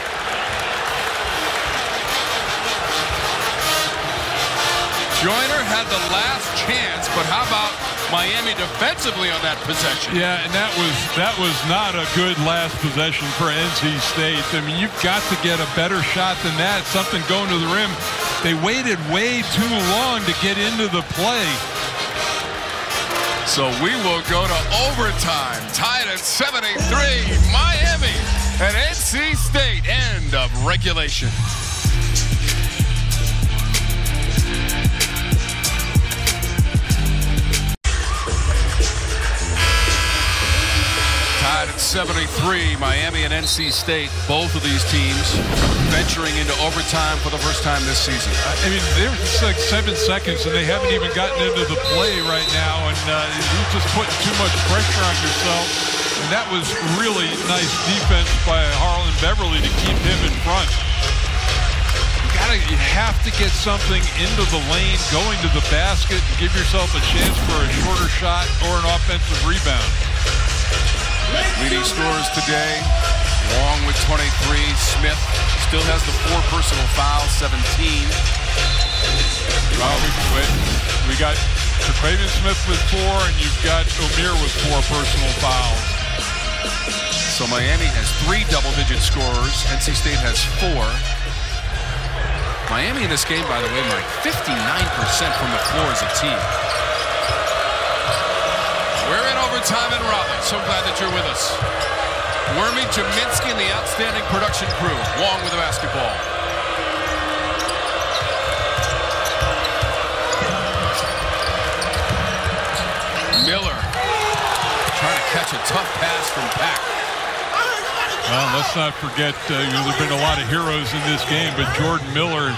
Joyner had the last chance, but how about Miami defensively on that possession? Yeah, and that was not a good last possession for NC State. I mean, you've got to get a better shot than that. Something going to the rim. They waited way too long to get into the play. So we will go to overtime. Tied at 73. Miami and NC State. End of regulation. Tied at 73, Miami and NC State, both of these teams venturing into overtime for the first time this season. I mean, they're just like 7 seconds, and they haven't even gotten into the play right now, and you're just putting too much pressure on yourself. And that was really nice defense by Harlan Beverly to keep him in front. You have to get something into the lane, going to the basket, and give yourself a chance for a shorter shot or an offensive rebound. Leading scorers today, Wong with 23. Smith still has the 4 personal fouls, 17. Well, we got Terquavian Smith with 4, and you've got O'Meara with 4 personal fouls. So Miami has 3 double-digit scorers. NC State has 4. Miami in this game, by the way, Mike, 59% from the floor as a team. We're in overtime in Raleigh. So glad that you're with us. Wormy, Jaminski, and the outstanding production crew. Wong with the basketball. Miller trying to catch a tough pass from Pack. Well, let's not forget, there's been a lot of heroes in this game, but Jordan Miller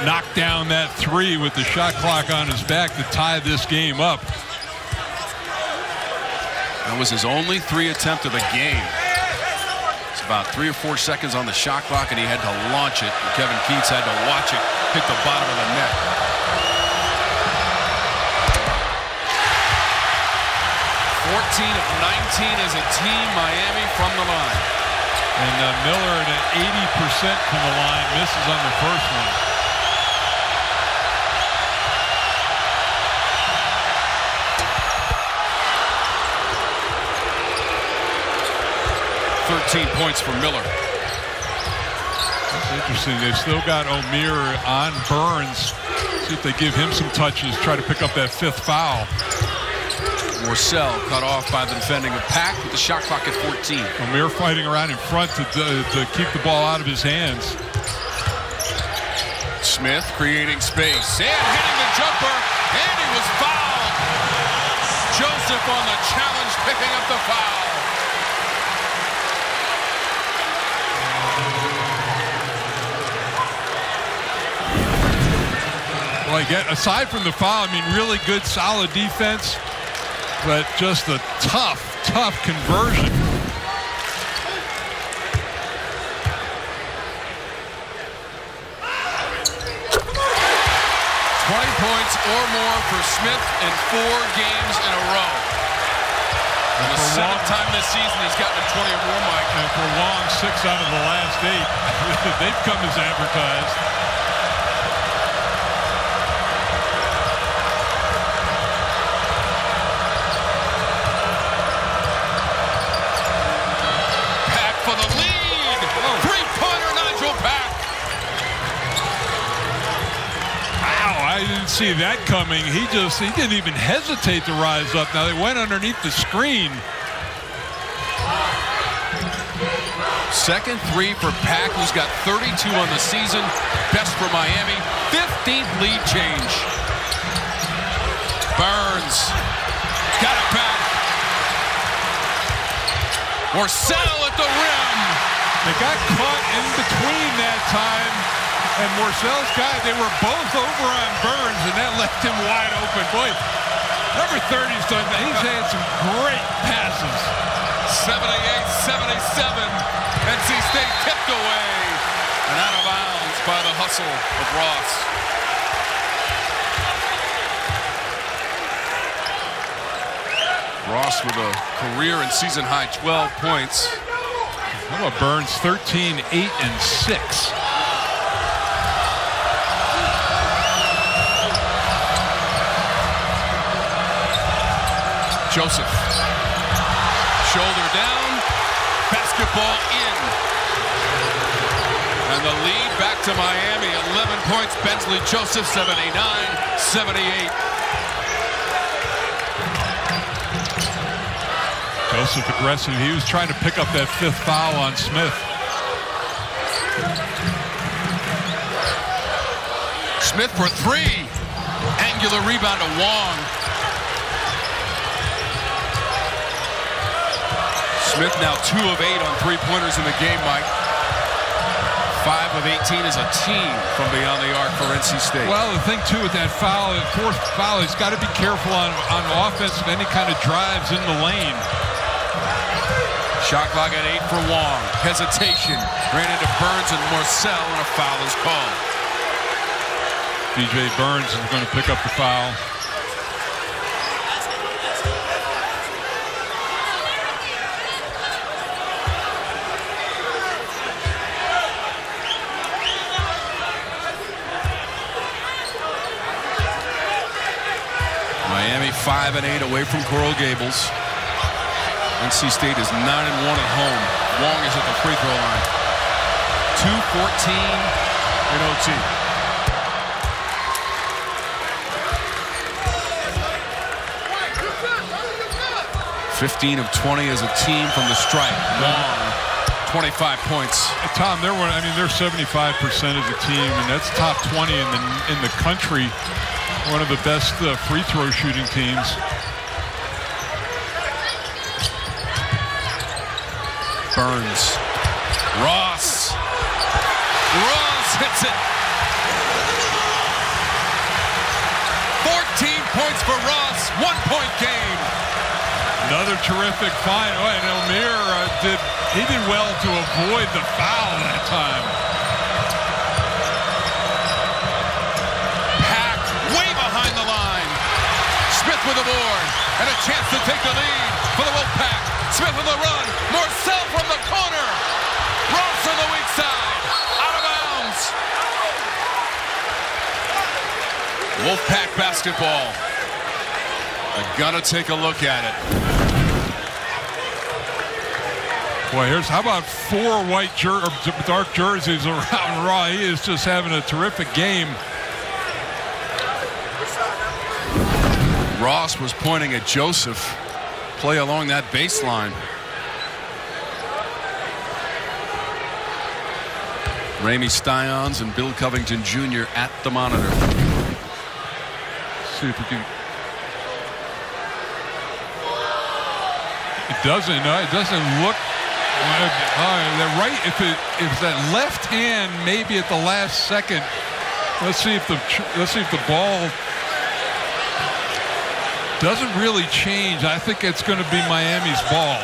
knocked down that three with the shot clock on his back to tie this game up. That was his only 3 attempt of the game. It's about 3 or 4 seconds on the shot clock, and he had to launch it. And Kevin Keats had to watch it hit the bottom of the net. 14 of 19 as a team, Miami from the line. And Miller at 80% from the line, misses on the first one. Points for Miller. That's interesting. They've still got O'Meara on Burns. See if they give him some touches, try to pick up that 5th foul. Morcell cut off by the defending of Pack with the shot clock at 14. O'Meara fighting around in front to keep the ball out of his hands. Smith creating space and hitting the jumper, and he was fouled. Joseph on the challenge, picking up the foul. Like, aside from the foul, I mean, really good, solid defense, but just a tough conversion. 20 points or more for Smith in 4 games in a row. And the 7th time this season he's gotten a 20 or more, Mike. And for Wong, 6 out of the last 8. They've come as advertised. I didn't see that coming. He didn't even hesitate to rise up. Now they went underneath the screen. Second 3 for Pack, who's got 32 on the season. Best for Miami. 15th lead change. Burns got it back. Morcell at the rim. They got caught in between that time. And Morcell's they were both over on Burns, and that left him wide open. Boy, number 30's done that. He's had some great passes. 78-77. NC State tipped away and out of bounds by the hustle of Ross. Ross with a career and season high 12 points. How about Burns? 13, 8, and 6. Joseph, shoulder down, basketball in. And the lead back to Miami, 11 points. Bensley Joseph, 79-78. Joseph aggressive. He was trying to pick up that 5th foul on Smith. Smith for 3. Angular rebound to Wong. Smith now 2 of 8 on 3-pointers in the game, Mike. 5 of 18 as a team from beyond the arc for NC State. Well, the thing, too, with that foul, the 4th foul, he's got to be careful on offense of any kind of drives in the lane. Shot clock at 8 for Wong. Hesitation. Ran into Burns and Morcell, and a foul is called. DJ Burns is going to pick up the foul. Miami 5 and 8 away from Coral Gables. NC State is 9 and 1 at home. Wong is at the free throw line. 2:14 in OT. 15 of 20 as a team from the stripe. Long, 25 points. Tom, they're 75% as a team, and that's top 20 in the country. One of the best free throw shooting teams. Burns. Ross hits it. 14 points for Ross. 1-point game. Another terrific find. Oh, and O'Meara did well to avoid the foul that time. Pack way behind the line. Smith with the board and a chance to take the lead for the Wolfpack. Smith with the run. Morcell from the corner. Ross on the weak side. Out of bounds. Wolfpack basketball. They're gonna take a look at it. Boy, how about 4 dark jerseys around Raleigh? He is just having a terrific game. Ross was pointing at Joseph. Play along that baseline. Ramey Styons and Bill Covington Jr. at the monitor. Let's see if we can. It doesn't look. Right, if that left hand maybe at the last second. Let's see if the ball doesn't really change. I think it's going to be Miami's ball.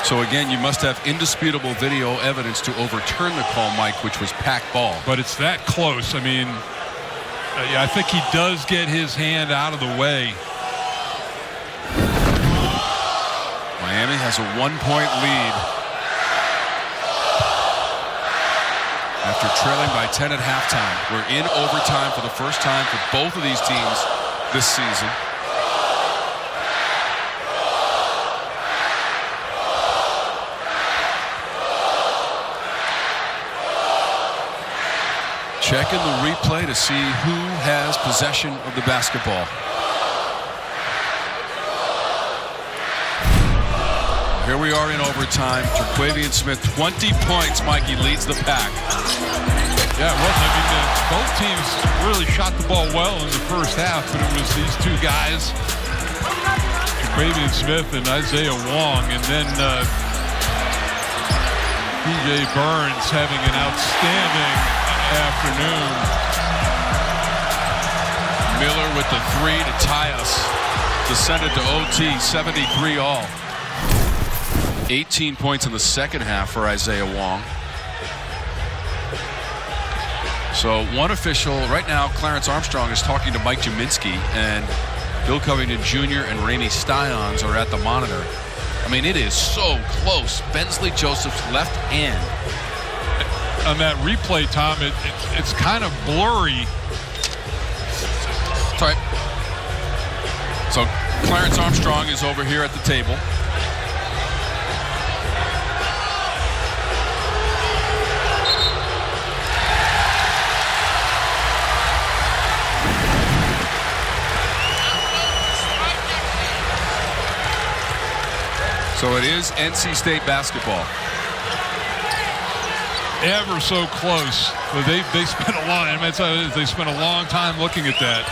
So again, you must have indisputable video evidence to overturn the call, Mike, which was Pack ball. But it's that close. I mean, I think he does get his hand out of the way. Miami has a 1-point lead after trailing by 10 at halftime. We're in overtime for the first time for both of these teams this season. Checking the replay to see who has possession of the basketball. Here we are in overtime. Terquavion Smith, 20 points. Mikey leads the Pack. Yeah, it was. I mean, both teams really shot the ball well in the first half, but it was these two guys, Terquavion Smith and Isaiah Wong, and then P.J. Burns having an outstanding afternoon. Miller with the 3 to tie us to send it to OT, 73 all. 18 points in the second half for Isaiah Wong. So one official right now, Clarence Armstrong, is talking to Mike Juminski, and Bill Covington Jr. and Ramey Styons are at the monitor. I mean, it is so close. Bensley Joseph's left hand. On that replay, Tom, it's kind of blurry. That's right. So Clarence Armstrong is over here at the table. So it is NC State basketball. Ever so close, but they spent a lot. I mean, they spent a long time looking at that.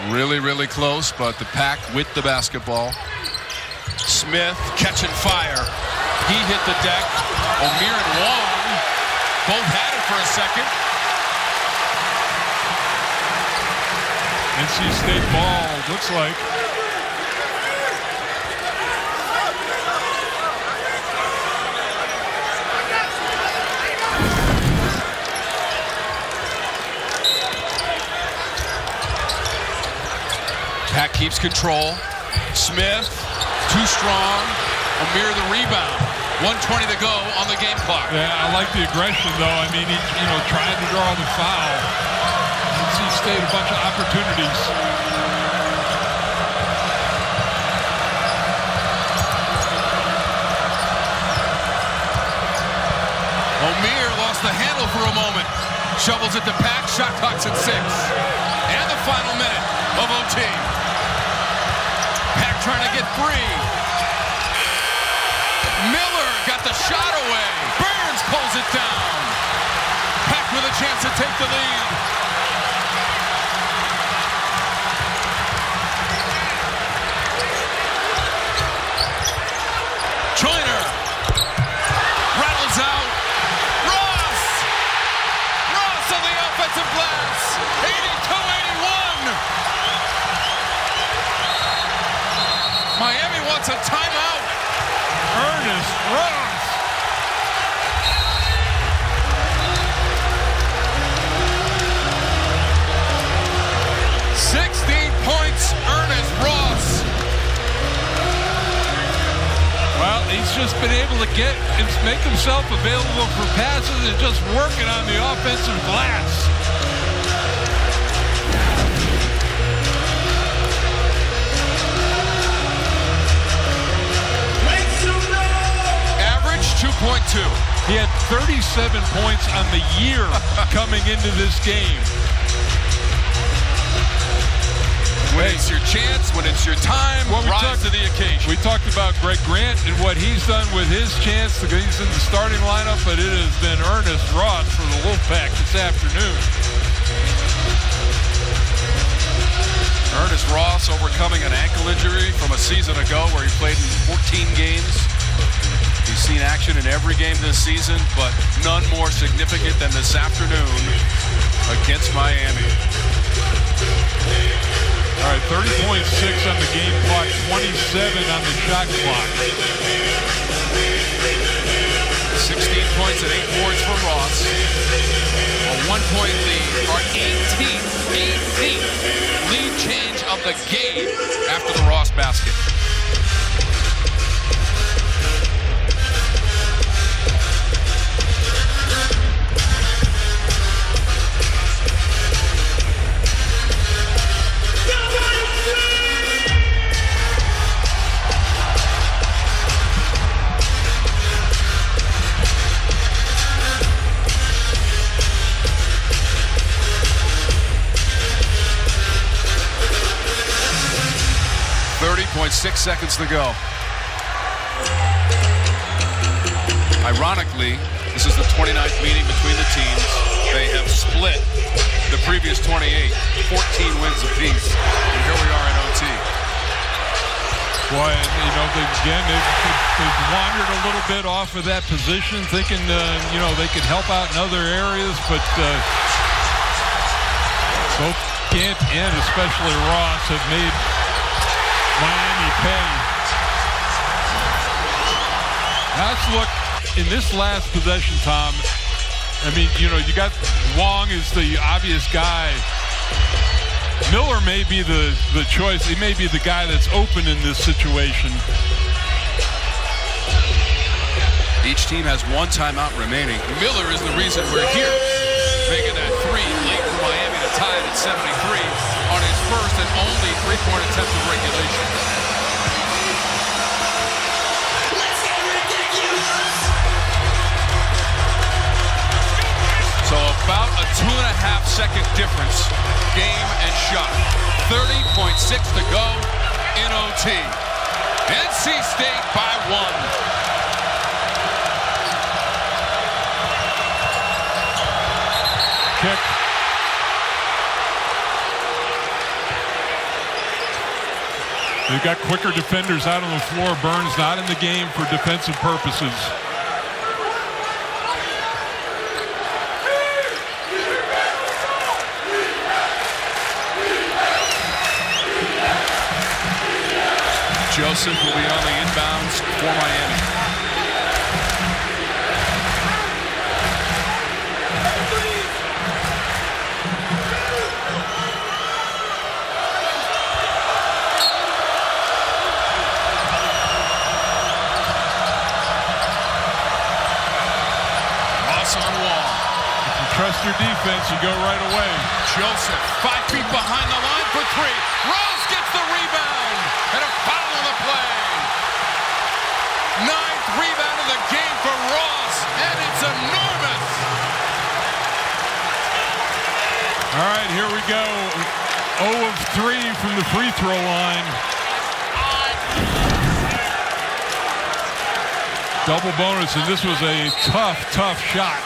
Really, really close, but the Pack with the basketball. Smith catching fire. He hit the deck. O'Meara and Wong both had it for a second. NC State ball, looks like. Pack keeps control. Smith, too strong. O'Meara the rebound. 1:20 to go on the game clock. Yeah, I like the aggression, though. I mean, he, trying to draw the foul. NC State a bunch of opportunities. O'Meara lost the handle for a moment. Shovels it to Pack. Shot clock's at 6. And the final minute. of OT. Pack trying to get free. Miller got the shot away. Burns pulls it down. Pack with a chance to take the lead. Joyner rattles out. Ross on the offensive glass. 82-81. Miami wants a timeout. Ernest Ross. Points, Ernest Ross. Well, he's just been able to make himself available for passes and just working on the offensive glass. Average 2.2. He had 37 points on the year coming into this game. When it's your chance, when it's your time, rise to the occasion. We talked about Greg Grant and what he's done with his chance. He's in the starting lineup, but it has been Ernest Ross for the Wolfpack this afternoon. Ernest Ross overcoming an ankle injury from a season ago where he played in 14 games. He's seen action in every game this season, but none more significant than this afternoon against Miami. All right, 30.6 on the game clock, 27 on the shot clock. 16 points and 8 boards for Ross. A 1-point lead, our 18th lead change of the game after the Ross basket. .6 seconds to go. Ironically, this is the 29th meeting between the teams. They have split the previous 28, 14 wins apiece, and here we are in OT. Boy, you know, they've wandered a little bit off of that position, thinking, you know, they could help out in other areas, but both Kent and especially Ross have made Miami pay. Now let's look in this last possession, Tom. I mean, you know, you got Wong is the obvious guy. Miller may be the choice. He may be the guy that's open in this situation. Each team has one timeout remaining. Miller is the reason we're here. Making that three late for Miami to tie it at 73 on his first and only three-point attempt of regulation. So about a 2.5-second difference, game and shot. 30.6 to go in OT. NC State by 1. Kick. They've got quicker defenders out on the floor. Burns not in the game for defensive purposes. Joseph will be on the inbounds for Miami. Trust your defense, you go right away. Joseph, 5 feet behind the line for three. Rose gets the rebound, and a foul on the play. 9th rebound of the game for Ross, and it's enormous. All right, here we go. 0 of 3 from the free throw line. Double bonus, and this was a tough shot.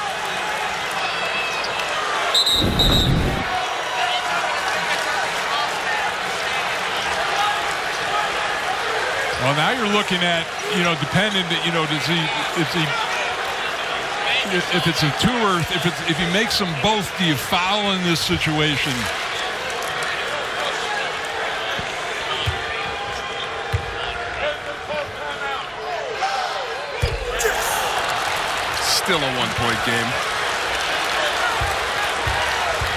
Well, now you're looking at, depending, if it's a 2 or if he makes them both, do you foul in this situation? Still a one-point game.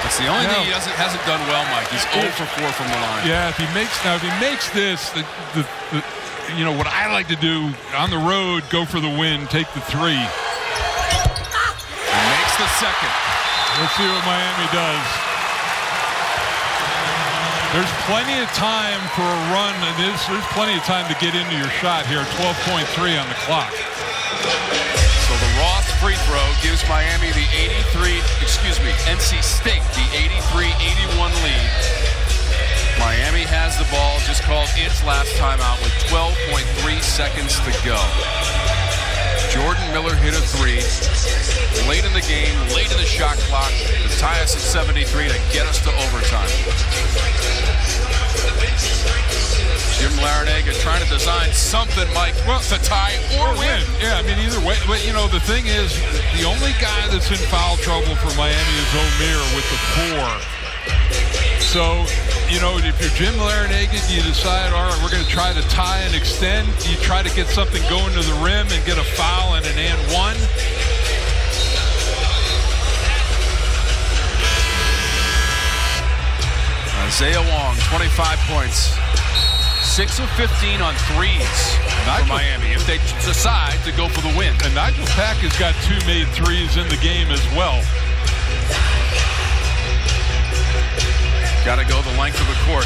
That's the only thing he hasn't done well, Mike. He's 0 for 4 from the line. Yeah, if he makes this, what I like to do on the road, go for the win, take the 3. He makes the second. Let's see what Miami does. There's plenty of time for a run, and there's plenty of time to get into your shot here. 12.3 on the clock. So the Ross free throw gives Miami the NC State the 83-81 lead. Miami has the ball, just called its last timeout with 12.3 seconds to go. Jordan Miller hit a 3 late in the game, late in the shot clock to tie us at 73 to get us to overtime. Jim Larinaga trying to design something, Mike, to tie or win. Yeah, I mean, either way. But, the thing is, the only guy that's in foul trouble for Miami is O'Meara with the 4. So, if you're Jim Larinaga, you decide, all right, we're going to try to tie and extend. You try to get something going to the rim and get a foul and an and 1. Isaiah Wong, 25 points. 6 of 15 on threes for Miami if they decide to go for the win. And Nigel Pack has got 2 made threes in the game as well. Got to go the length of the court.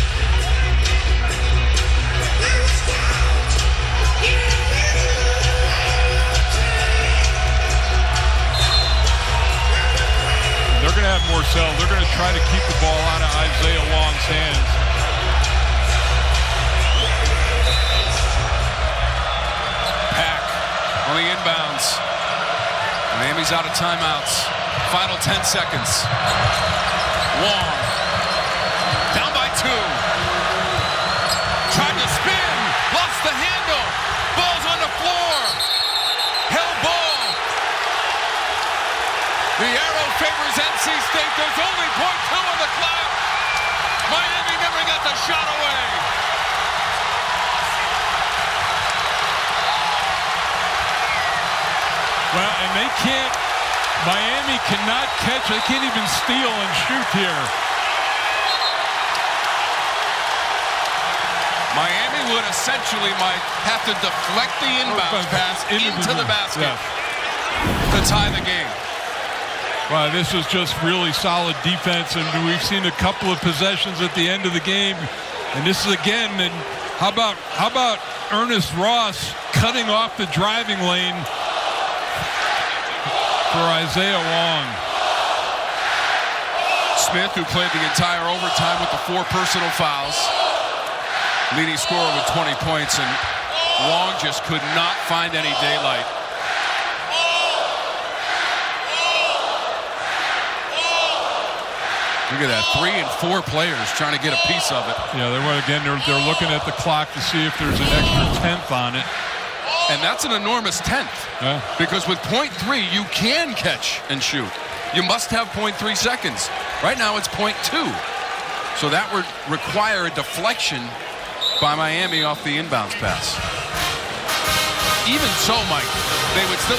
They're going to have Morcell. They're going to try to keep the ball out of Isaiah Wong's hands. On the inbounds. Miami's out of timeouts. Final 10 seconds. Wong. Down by 2. Tried to spin. Lost the handle. Ball's on the floor. Held ball. The arrow favors NC State. There's only .2 on the clock. Miami never got the shot away. Well, and they can't, Miami cannot catch, they can't even steal and shoot here. Miami would essentially, Mike, have to deflect the inbound pass into the basket to tie the game. Well, this was just really solid defense, and we've seen a couple of possessions at the end of the game. And this is again, and how about Ernest Ross cutting off the driving lane for Isaiah Wong. Smith, who played the entire overtime with the 4 personal fouls, leading scorer with 20 points, and Wong just could not find any daylight. Look at that, 3 and 4 players trying to get a piece of it. Yeah, they're looking at the clock to see if there's an extra 10th on it. And that's an enormous 10th. Yeah. Because with .3, you can catch and shoot. You must have .3 seconds. Right now, it's .2. So that would require a deflection by Miami off the inbounds pass. Even so, Mike, they would still,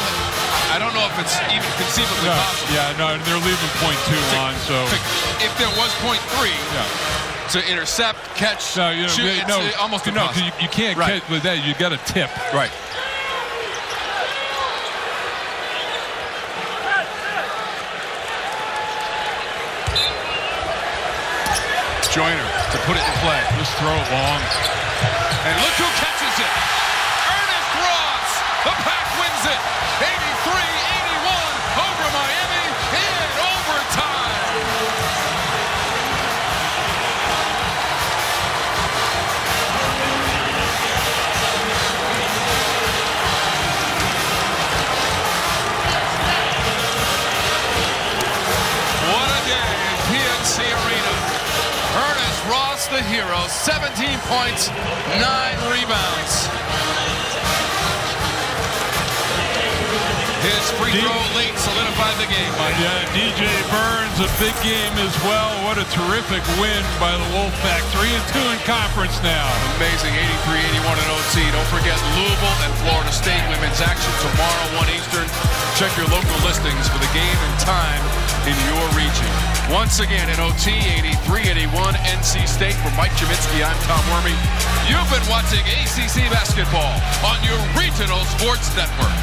I don't know if it's even conceivably possible. Yeah, no, they're leaving .2 on, so. If there was .3, to intercept, catch, shoot, it's almost impossible. No, you can't catch with that. You got to tip. Right. Joyner to put it in play. Just throw it long. And look who catches it. Ernest Ross. The Pack wins it. 83-81 over Miami in overtime. hero, 17 points, 9 rebounds. His free throw late solidified the game, Mike. Yeah, DJ Burns, a big game as well. What a terrific win by the Wolfpack. 3-2 in conference now. Amazing, 83-81 in OT. Don't forget Louisville and Florida State women's action tomorrow, 1 Eastern. Check your local listings for the game and time in your region. Once again in OT, 83-81, NC State. For Mike Jaminski, I'm Tom Wormy. You've been watching ACC basketball on your regional sports network.